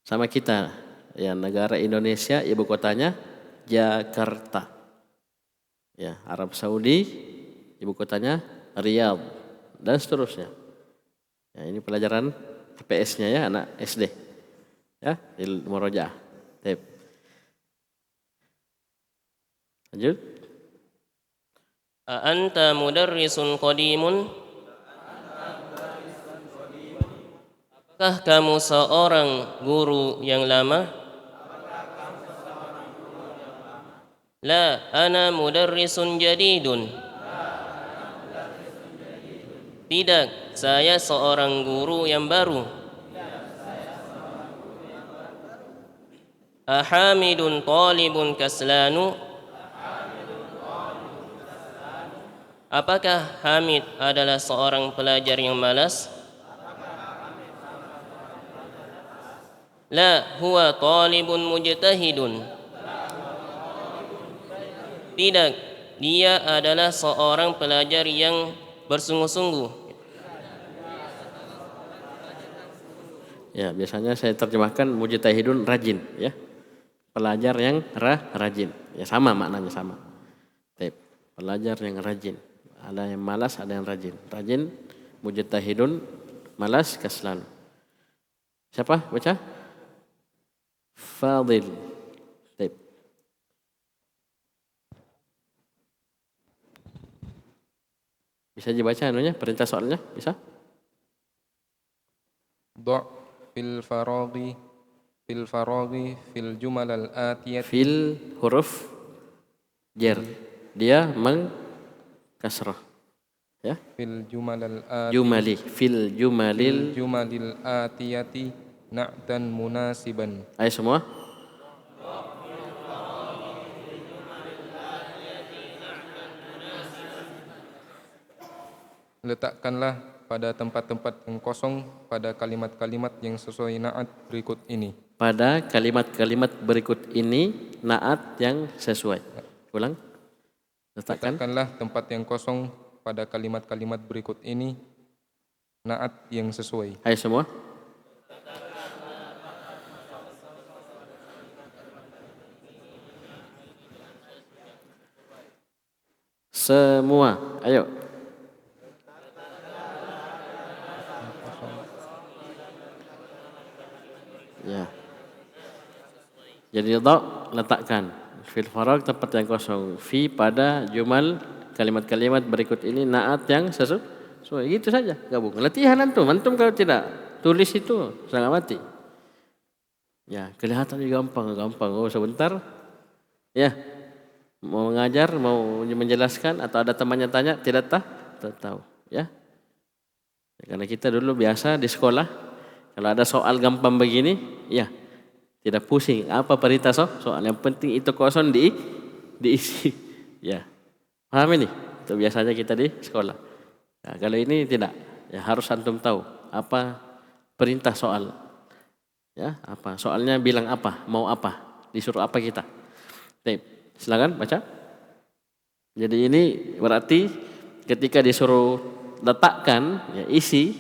Sama kita, ya, negara Indonesia ibu kotanya Jakarta. Ya, Arab Saudi ibu kotanya Riyadh dan seterusnya. Ya, ini pelajaran PS-nya ya, anak SD. Ya, di murojaah. Lanjut. Anta mudarrisun qadimun. Apakah kamu seorang guru yang lama? La, ana mudarrisun jadidun. Tidak, saya seorang guru yang baru. Ahamidun talibun kaslanu. Apakah Hamid adalah seorang pelajar yang malas? La, huwa talibun mujtahidun. Tidak, dia adalah seorang pelajar yang bersungguh-sungguh. Ya, biasanya saya terjemahkan mujtahidun rajin, ya. Pelajar yang rajin. Ya, sama maknanya sama. Pelajar yang rajin. Ada yang malas, ada yang rajin. Rajin, mujtahidun, malas, kaslan. Siapa baca? Fadil. Bisa dibaca anunya, perintah soalnya, bisa? ضع في الفراغ في الجمل الآتية. Fil huruf jar. Dia mengkasrah. Ya. Fil jumal al-atiyati. Jumali. Fil jumalil. Jumalil atiyati na'tan munasiban. Ayo semua. Letakkanlah pada tempat-tempat yang kosong pada kalimat-kalimat yang sesuai na'at berikut ini. Pada kalimat-kalimat berikut ini naat yang sesuai. Ulang. Letakkanlah tempat yang kosong pada kalimat-kalimat berikut ini naat yang sesuai. Hai semua. Semua, ayo. Ya. Jadi letakkan fil farag tempat yang kosong. Fi pada jumal kalimat-kalimat berikut ini naat yang sesuai. Gitu saja, gabung. Latihan antum. Antum kalau tidak tulis itu setengah mati. Ya, kelihatan gampang. Oh, sebentar. Ya. Mau mengajar, mau menjelaskan atau ada temannya tanya tidak tahu, ya. Karena kita dulu biasa di sekolah kalau ada soal gampang begini, ya tidak pusing apa perintah soal, yang penting itu kosong diisi. Ya, paham ini? Itu biasanya kita di sekolah. Nah, kalau ini tidak, ya harus antum tahu apa perintah soal. Ya, apa soalnya, bilang apa, mau apa, disuruh apa kita. Baik. Silakan baca. Jadi ini berarti ketika disuruh letakkan, ya isi,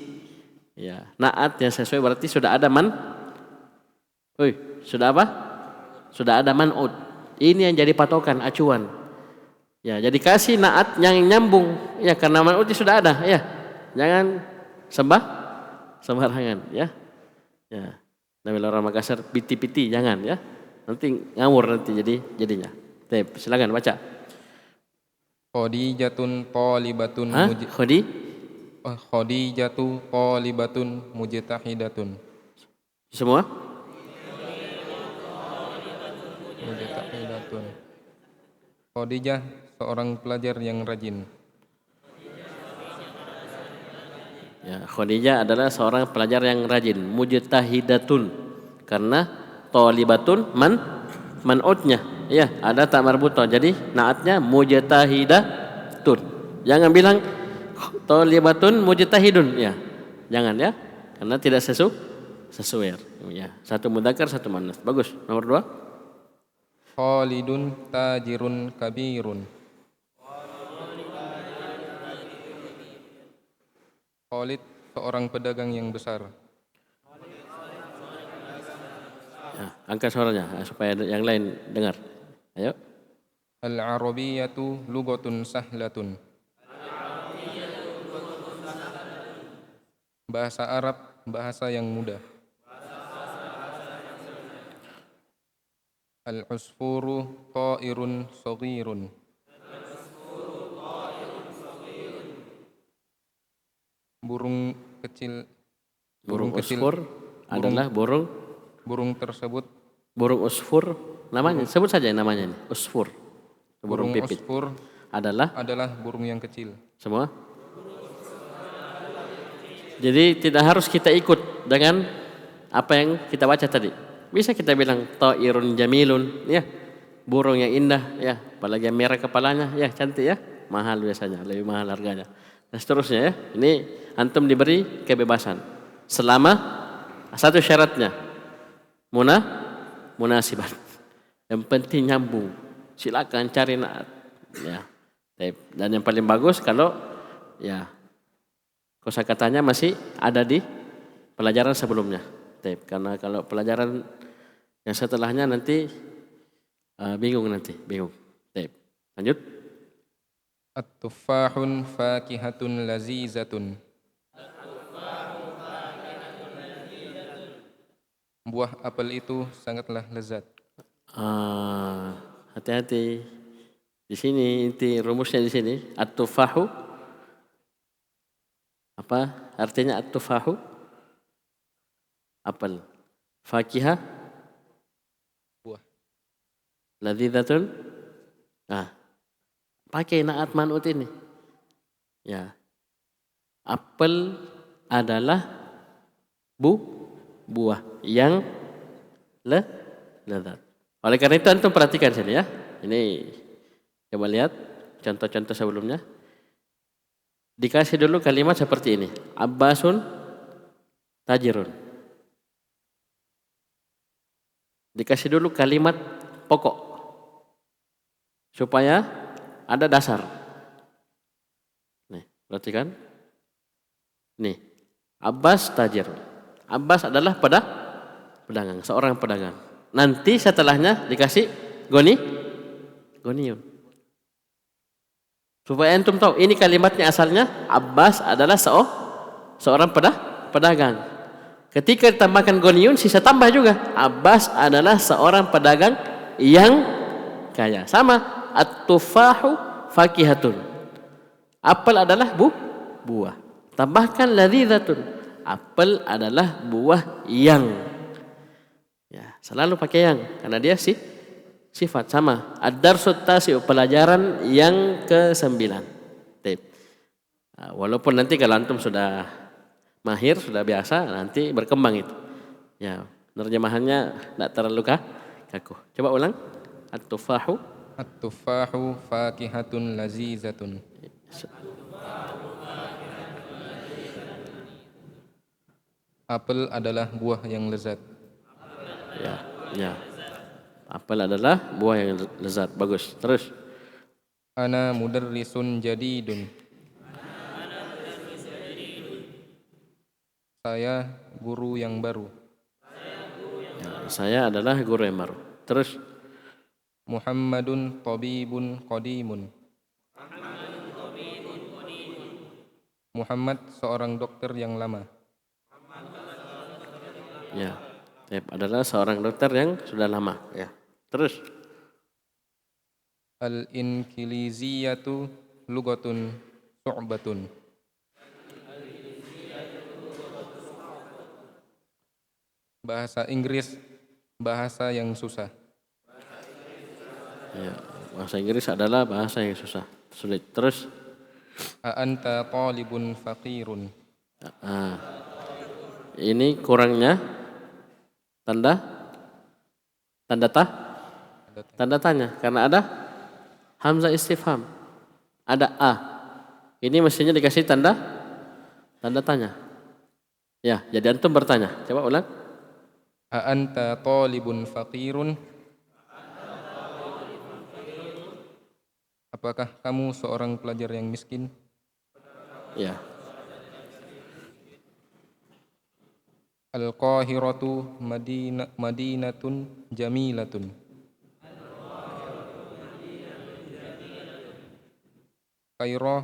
ya naat yang sesuai berarti sudah ada sudah apa? Sudah ada man'ud. Ini yang jadi patokan, acuan. Ya, jadi kasih naat yang nyambung. Ya, karena man'ud sudah ada. Ya, jangan sembarangan. Ya, ya. Namanya orang Makassar, piti-piti, jangan ya. Nanti ngawur nanti jadinya. Baik, silakan baca. Khadijatun talibatun Khadijatu talibatun mujtahidatun. Semua? Mujtahidatun. Khadijah seorang pelajar yang rajin. Ya, Khadijah adalah seorang pelajar yang rajin, mujtahidatun. Karena talibatun man'udnya. Ya, ada tak marbutoh. Jadi naatnya mujtahidatun. Jangan bilang talibatun mujtahidun, ya. Jangan ya. Karena tidak sesuai. Ya, satu mudzakkar, satu muannas. Bagus. Nomor 2. Khalidun tajirun kabirun. Khalid seorang pedagang yang besar. Ya, angkat suaranya supaya yang lain dengar. Ayo. Al-Arabiyyatu lughatun sahlatun. Bahasa Arab bahasa yang mudah. Al-usfuru ta'irun saghirun. Burung kecil Usfur adalah burung tersebut. Burung usfur namanya, sebut saja namanya ini. Usfur. Burung pipit. Usfur adalah burung yang kecil. Semua? Jadi tidak harus kita ikut dengan apa yang kita baca tadi. Bisa kita bilang ta'irun jamilun, ya. Burung yang indah, ya. Apalagi yang merah kepalanya, ya cantik ya. Mahal biasanya, lebih mahal harganya. Dan seterusnya ya. Ini antum diberi kebebasan. Selama satu syaratnya. Munasibat. Yang penting nyambung. Silakan cari naat. Ya. Dan yang paling bagus kalau ya kosakatanya masih ada di pelajaran sebelumnya. Karena kalau pelajaran yang setelahnya nanti bingung. Lanjut. At-tuffahun fakihatun lazizatun. Buah apel itu sangatlah lezat. Hati-hati. Di sini inti rumusnya di sini. At-tufahu. Apa artinya at-tufahu? Apel. Fakihah. Buah. Ladzizatun. Pakai naat man'ut ini. Ya. Apel adalah buah yang lezat. Oleh karena itu antum perhatikan sini ya. Ini coba lihat contoh-contoh sebelumnya. Dikasih dulu kalimat seperti ini. Abbasun tajirun. Dikasih dulu kalimat pokok. Supaya ada dasar. Nih, perhatikan. Nih, Abbas tajir. Abbas adalah pedagang, seorang pedagang. Nanti setelahnya dikasih goniun. Supaya antum tahu ini kalimatnya asalnya Abbas adalah seorang pedagang. Ketika ditambahkan goniun sisa tambah juga Abbas adalah seorang pedagang yang kaya. Sama at-tufahu fakihatun. Apel adalah buah. Tambahkan ladhidzatun. Apel adalah buah yang. Ya, selalu pakai yang karena dia sifat sama. Ad-darsut tasi'u, pelajaran yang ke-9. Walaupun nanti kalau antum sudah mahir, sudah biasa, nanti berkembang itu. Ya, nerjemahannya tidak terlalu kaku. Coba ulang. At-tufahu. At-tufahu fakihatun lazizatun. Apel adalah buah yang lezat. Ya. Apel adalah buah yang lezat. Bagus. Terus. Ana mudarrisun jadidun. Saya guru yang baru. Ya, saya adalah guru yang baru. Terus. Muhammadun tabibun qadimun. Muhammad seorang dokter yang lama. Ya, adalah seorang dokter yang sudah lama. Ya. Terus. Al-inkiliziyatu lugatun su'batun. Bahasa Inggris bahasa yang susah. Ya, bahasa Inggris adalah bahasa yang susah, sulit. Terus. A'anta talibun faqirun. Ini kurangnya tanda tanya karena ada hamzah istifham, ada a. Ini mestinya dikasih tanda tanya. Ya, jadi antum bertanya. Coba ulang. A'anta talibun faqirun. Apakah kamu seorang pelajar yang miskin? Ya. Al-Qahiratu madinatun jamilatun. Kairo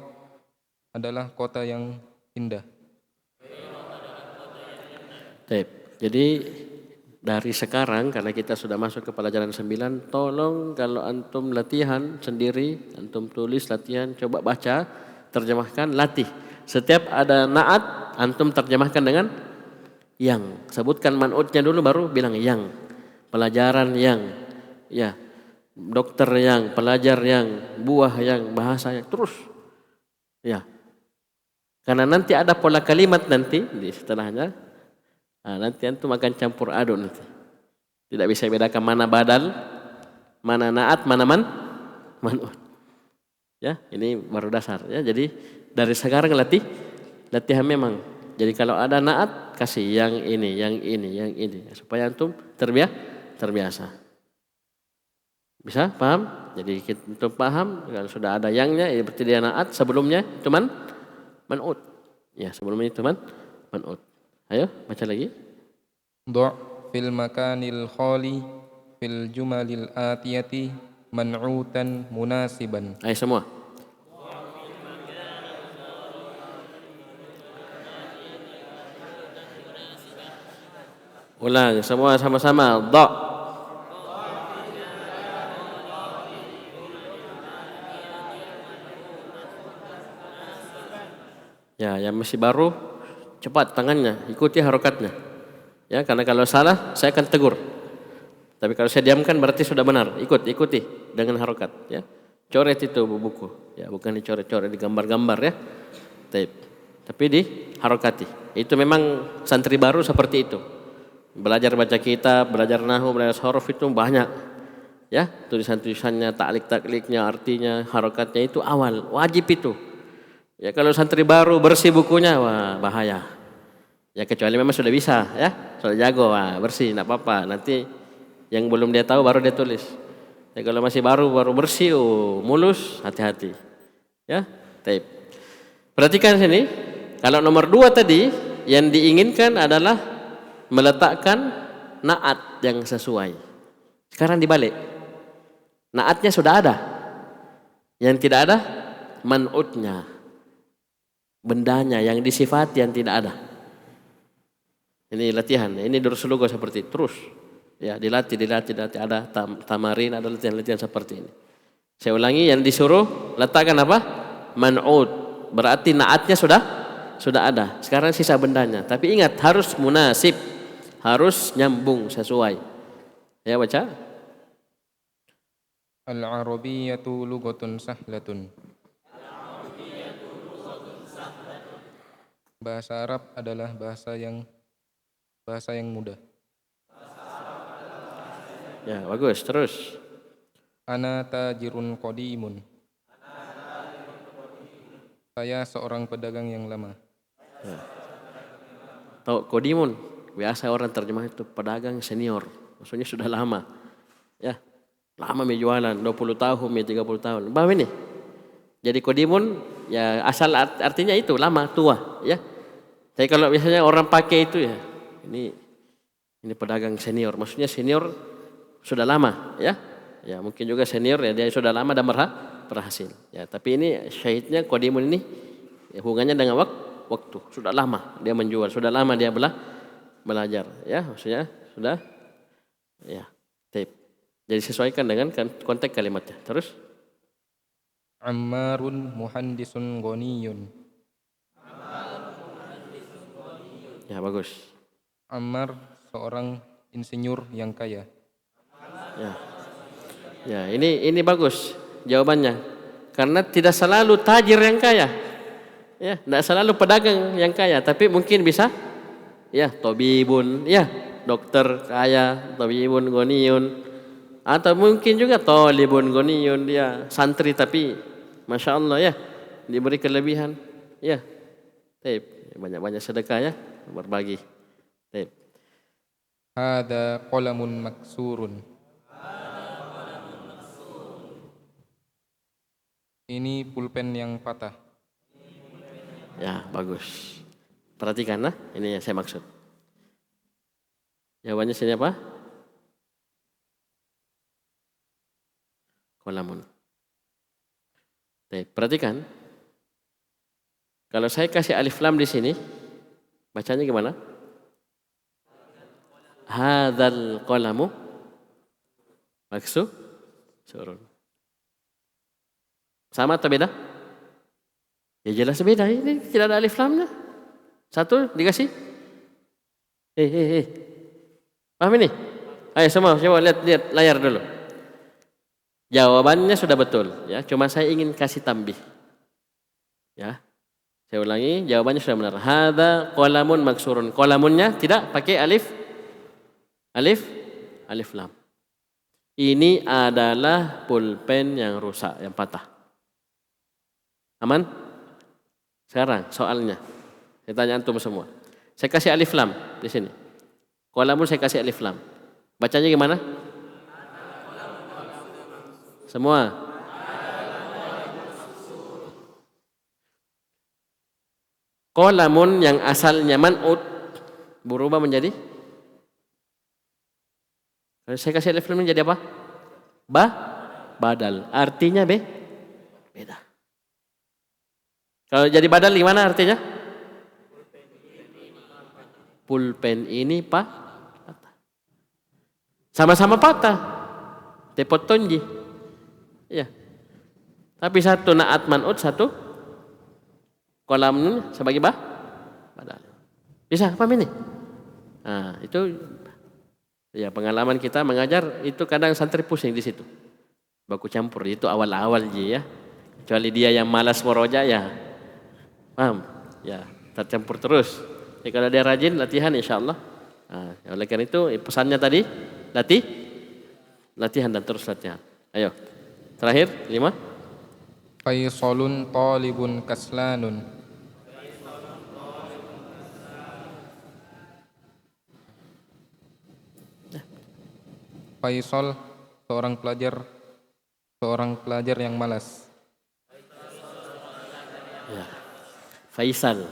adalah kota yang indah. Jadi dari sekarang karena kita sudah masuk ke pelajaran 9, tolong kalau antum latihan sendiri, antum tulis latihan, coba baca, terjemahkan, latih. Setiap ada naat, antum terjemahkan dengan yang. Sebutkan man'utnya dulu baru bilang yang. Pelajaran yang. Ya. Dokter yang, pelajar yang, buah yang, bahasa yang, terus. Ya. Karena nanti ada pola kalimat nanti di setelahnya. Nanti antum akan campur aduk nanti. Tidak bisa bedakan mana badal, mana naat, mana man'ut. Ya, ini baru dasar ya. Jadi dari sekarang latihan memang. Jadi kalau ada naat kasih yang ini supaya antum terbiasa. Bisa paham? Jadi antum paham kalau sudah ada yangnya ya berarti dia naat, sebelumnya itu man'ut. Ya, sebelumnya itu man'ut. Ayo baca lagi. Du' fil makanil khali fil jumalil atiyati man'utan munasiban. Ayo semua. Ulang semua sama-sama. Du'. Ya, yang masih baru cepat tangannya, ikuti harokatnya. Ya, karena kalau salah saya akan tegur. Tapi kalau saya diamkan berarti sudah benar. Ikuti dengan harokat. Ya, coret itu buku. Ya, bukan dicoret-coret, digambar-gambar ya. Tapi diharokati. Itu memang santri baru seperti itu. Belajar baca kitab, belajar nahwu, belajar huruf itu banyak. Ya, tulisan-tulisannya, taklik-takliknya, artinya, harokatnya itu awal, wajib itu. Ya kalau santri baru bersih bukunya, wah bahaya. Ya kecuali memang sudah bisa, ya sudah jago, wah bersih, tidak apa-apa. Nanti yang belum dia tahu baru dia tulis. Ya kalau masih baru bersih, mulus, hati-hati. Ya, tape. Perhatikan sini, kalau nomor 2 tadi yang diinginkan adalah meletakkan naat yang sesuai. Sekarang dibalik. Naatnya sudah ada. Yang tidak ada man'utnya. Bendanya yang disifati yang tidak ada. Ini latihan. Ini durus lugo seperti itu. Terus. Ya, dilatih. Ada tamarin, ada latihan-latihan seperti ini. Saya ulangi, yang disuruh letakkan apa? Man'ud. Berarti naatnya sudah ada. Sekarang sisa bendanya. Tapi ingat, harus munasib. Harus nyambung sesuai. Ya, baca. Al-Arabiyyatu lughatun sahlatun. Bahasa Arab adalah bahasa yang mudah. Ya, bagus. Terus. Ana tajirun qadimun. Saya seorang pedagang yang lama. Ya. Tahu qadimun? Biasa orang terjemah itu pedagang senior. Maksudnya sudah lama. Ya. Lama jualan, 20 tahun, 30 tahun. Paham ini? Jadi qadimun ya asal artinya itu lama, tua, ya. Tapi kalau biasanya orang pakai itu ya, ini pedagang senior. Maksudnya senior sudah lama, ya. Ya, mungkin juga senior ya dia sudah lama dan berhasil. Ya, tapi ini syahidnya qadimun ini ya, hubungannya dengan waktu. Sudah lama dia menjual, sudah lama dia belajar, ya. Maksudnya sudah ya, tape. Jadi sesuaikan dengan konteks kalimatnya. Terus Ammarun muhandisun ghaniyun. ya, bagus. Ammar seorang insinyur yang kaya. Ya. Ya, ini bagus jawabannya. Karena tidak selalu tajir yang kaya. Ya, tidak selalu pedagang yang kaya, tapi mungkin bisa ya, tabibun, ya, dokter kaya, tabibun ghaniyun. Atau mungkin juga talibun ghaniyun, dia santri tapi Masya Allah ya, diberi kelebihan. Ya, taib, banyak-banyak sedekah ya, berbagi. Taib. Hada qalamun maksurun. Ini pulpen yang patah. Ya, bagus. Perhatikanlah, ini yang saya maksud. Jawabannya sini apa? Qalamun. Perhatikan. Kalau saya kasih alif lam di sini, bacanya gimana? Hadzal qalamu maksurun. Sama atau beda? Ya jelas beda. Ini tidak ada alif lamnya. Satu dikasih. Paham ini? Ayo semua coba lihat layar dulu. Jawabannya sudah betul, ya. Cuma saya ingin kasih tambih, ya. Saya ulangi, jawabannya sudah benar. Hadza qalamun maksurun. Qalamunnya tidak pakai alif lam. Ini adalah pulpen yang rusak, yang patah. Aman? Sekarang soalnya, saya tanya antum semua. Saya kasih alif lam di sini. Qalamun saya kasih alif lam. Bacanya gimana? Semua. Qalamun yang asalnya man'ud berubah menjadi, kalau saya kasih alif lam menjadi apa? Badal. Artinya beda. Kalau jadi badal gimana artinya? Pulpen ini patah. Sama-sama patah. Tepot tonji. Ya. Tapi satu naat man'ud, satu qalam sebagai badal. Bisa paham ini? Nah, itu ya pengalaman kita mengajar itu kadang santri pusing di situ. Baku campur itu awal-awal ya. Kecuali dia yang malas moroja ya. Paham? Ya, tercampur terus. Ya, kalau dia rajin latihan insyaallah. Nah, oleh karena itu pesannya tadi latihan dan terus latihan. Ayo. Terakhir 5. Faisalun talibun kaslanun. Faisal seorang pelajar yang malas. Ya. Faisal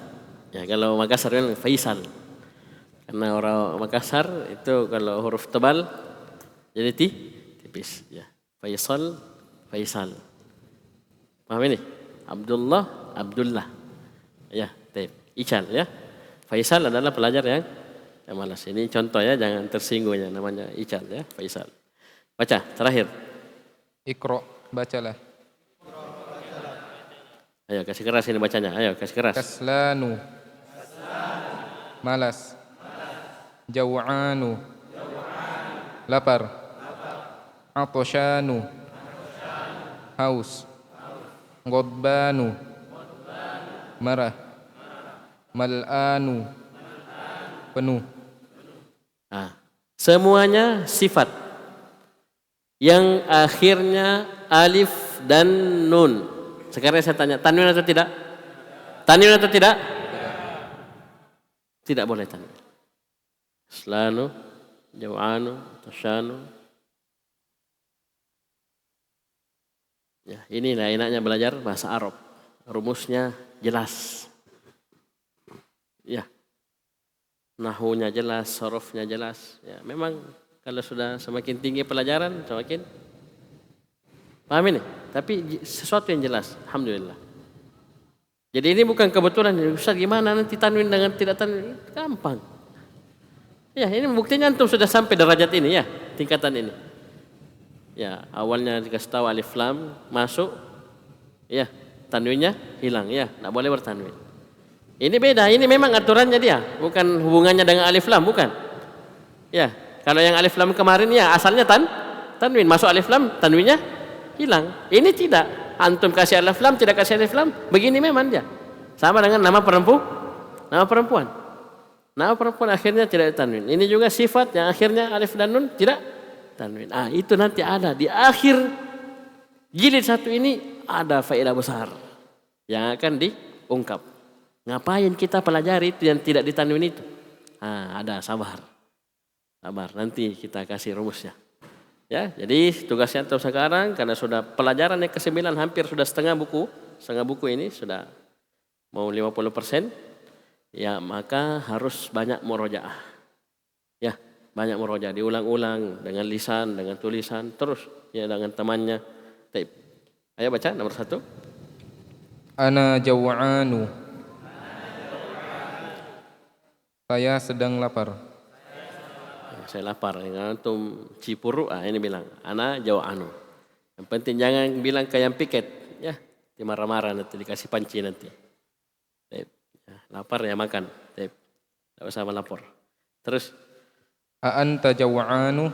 Ya, kalau Makassar kan Faisal. Karena orang Makassar itu kalau huruf tebal jadi tipis. Ya. Faisal, Faisal. Paham ini? Abdullah, Abdullah. Ya, taib. Ical ya. Faisal adalah pelajar yang malas. Ini contoh ya, jangan tersinggung ya, namanya Ical ya, Faisal. Baca, terakhir. Iqra, bacalah. Ayo kasih keras ini bacanya. Ayo kasih keras. Kaslanu, malas. Jaw'anu, lapar. Atoshanu, haus. Ghadbanu, marah. Mal'anu, penuh. Nah, semuanya sifat yang akhirnya alif dan nun. Sekarang saya tanya, tanwin atau tidak? Tanwin atau tidak? Tidak boleh tanwin. Slanu, jaw'anu, tasyanu. Ya, inilah enaknya belajar bahasa Arab. Rumusnya jelas. Ya. Nahunya jelas, sorofnya jelas. Ya, memang kalau sudah semakin tinggi pelajaran, semakin paham ini. Tapi sesuatu yang jelas, alhamdulillah. Jadi ini bukan kebetulan. Ustaz gimana nanti tanwin dengan tidak tanwin? Gampang. Ya, ini buktinya antum sudah sampai derajat ini ya, tingkatan ini. Ya, awalnya dikasih tahu alif lam masuk, ya, tanwinnya hilang, ya, tidak boleh bertanwin. Ini beda, ini memang aturannya dia, bukan hubungannya dengan alif lam, bukan. Ya, kalau yang alif lam kemarin ya asalnya tanwin, masuk alif lam, tanwinnya hilang. Ini tidak, antum kasih alif lam, tidak kasih alif lam, begini memang dia. Sama dengan nama perempuan. Nama perempuan akhirnya tidak tanwin. Ini juga sifat yang akhirnya alif dan nun tidak tanwin. Ah, itu nanti ada di akhir jilid 1 ini ada faedah besar yang akan diungkap. Ngapain kita pelajari itu yang tidak ditanwin itu? Ah, ada, sabar. Nanti kita kasih rumusnya. Ya, jadi tugasnya untuk sekarang karena sudah pelajaran yang ke-9 hampir sudah setengah buku ini sudah mau 50%. Ya, maka harus banyak murojaah. Ya, banyak murojaah, diulang-ulang dengan lisan, dengan tulisan, terus ya dengan temannya. Taib. Ayo baca nomor 1. Ana jaw'anu, saya sedang lapar. Ya, saya lapar. Yang antum cipuru, ini bilang ana jaw'anu. Yang penting jangan bilang kayak yang piket, ya, dimarah-marah nanti dikasih panci nanti. Taib. Ya, lapar ya makan. Taib. Tidak usah melapor. Terus. A'anta jaw'anu,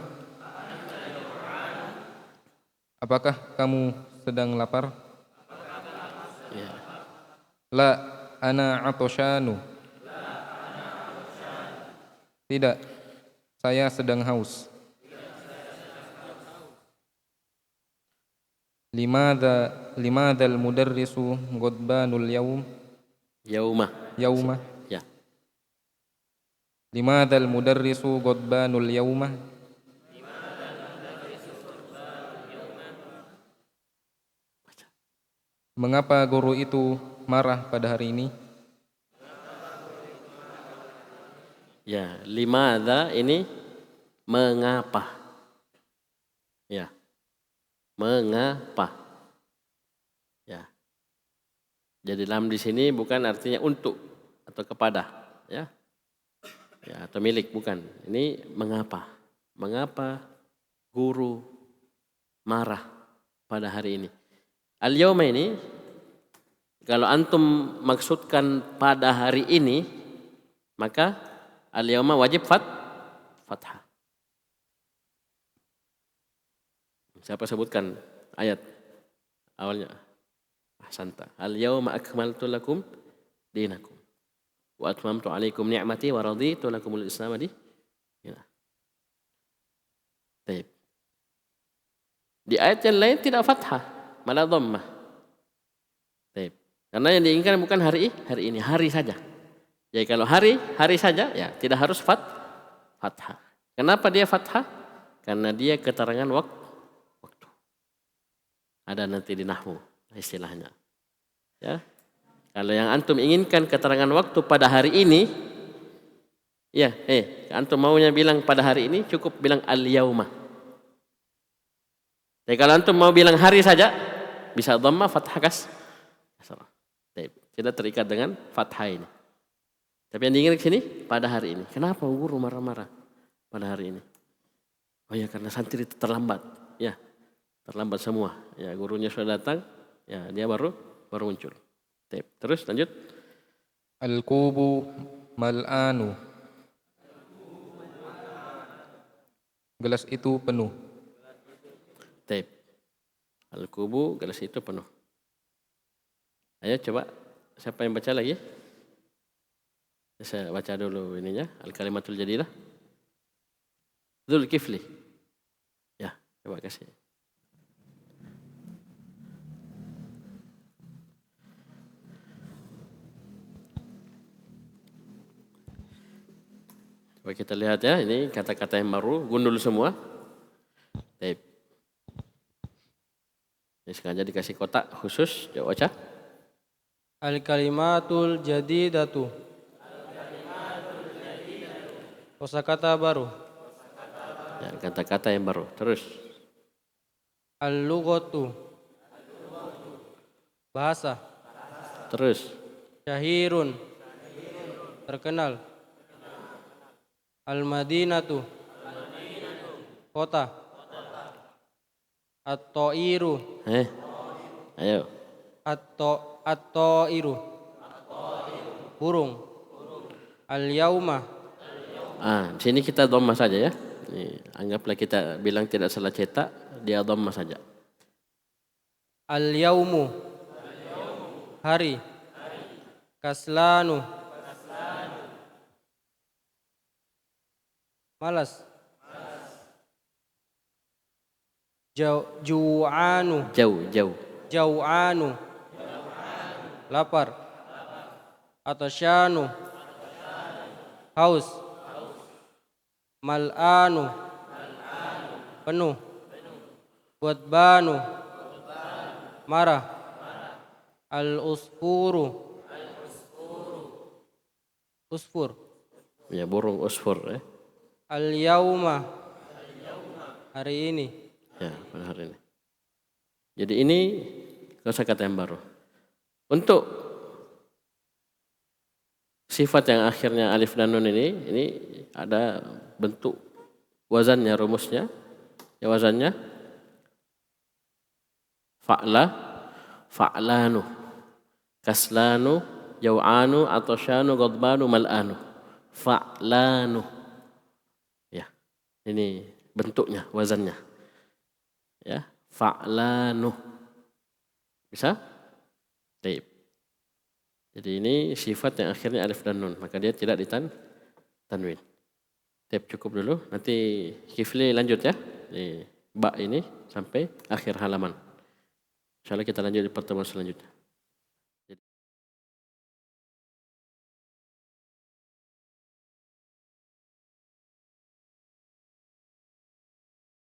apakah kamu sedang lapar? Ya. La, ana atoshanu. Tidak, saya sedang haus. Limadha al-mudarrisu ghadbanul Yauma. Ya. Limadha al-mudarrisu ghadbanul yawma? Mengapa guru itu marah pada hari ini? Ya, limadha ini mengapa. Ya. Mengapa. Ya. Jadi lam di sini bukan artinya untuk atau kepada, ya. Ya, atau milik, bukan. Ini mengapa. Mengapa guru marah pada hari ini. Al-yawma ini kalau antum maksudkan pada hari ini, maka al-yawma wajib fathah. Siapa sebutkan ayat awalnya? Ahsanta. Al-yawma akmaltu lakum dinakum wa atmamtu alaikum ni'mati wa raditu lakumul Islam ya. Baik. Di ayat yang lain tidak fathah, malah dhammah. Baik. Karena yang diinginkan bukan hari ini, hari saja. Jadi kalau hari saja ya tidak harus fathah. Kenapa dia fathah? Karena dia keterangan waktu. Ada nanti di nahwu istilahnya. Ya. Kalau yang antum inginkan keterangan waktu pada hari ini, ya, antum maunya bilang pada hari ini, cukup bilang al-yauma. Tapi kalau antum mau bilang hari saja, bisa dhamma, fathah, kasrah. Tidak terikat dengan fathah ini. Tapi yang diingat sini pada hari ini. Kenapa guru marah-marah pada hari ini? Oh ya, karena santri itu terlambat. Ya, terlambat semua. Ya, gurunya sudah datang. Ya, dia baru muncul. Terus lanjut. Al-kubu mal'anu. Gelas itu penuh. Al-kubu, gelas itu penuh. Ayo coba, siapa yang baca lagi? Saya baca dulu ininya, al-kalimatul jadilah. Dzulkifli. Ya, coba kasih. Coba kita lihat ya, ini kata-kata yang baru, gundul semua. Baik. Ini sengaja dikasih kotak khusus, coba baca. Al-kalimatul jadidatu. Kosakata baru. Ya, kata-kata yang baru. Terus. Al-lughatu. Bahasa. Terus. Syahirun. Terkenal. Al-madinatu. Kota. At-ta'iru. Ayo. At-ta'iru. Burung. Al-yauma. Di sini kita dhamma saja ya. Anggaplah kita bilang tidak salah cetak, dia dhamma saja. Al-yaumu. Hari. Kaslanu. Malas. Ju'anu. Jauh. Jau'anu. Lapar. Atasyanu. Haus. Mal'anu. Penuh. Wadbanu. Marah. Al-usfuru. Usfur. Ya, burung usfur ya. Al-yauma. Hari ini. Ya, pada hari ini. Jadi ini kosakata yang baru. Untuk sifat yang akhirnya alif dan nun ini ada bentuk wazannya, rumusnya. Ya, wazannya fa'la, fa'lanu, kaslanu, jau'anu, atasyanu, ghadbanu, mal'anu. Fa'lanu. Ya, ini bentuknya, wazannya. Ya, fa'lanu. Bisa? Baik. Jadi ini sifat yang akhirnya alif dan nun, maka dia tidak ditanwin. Baik, cukup dulu. Nanti Kifli lanjut ya. Di bak ini sampai akhir halaman. Insyaallah kita lanjut di pertemuan selanjutnya.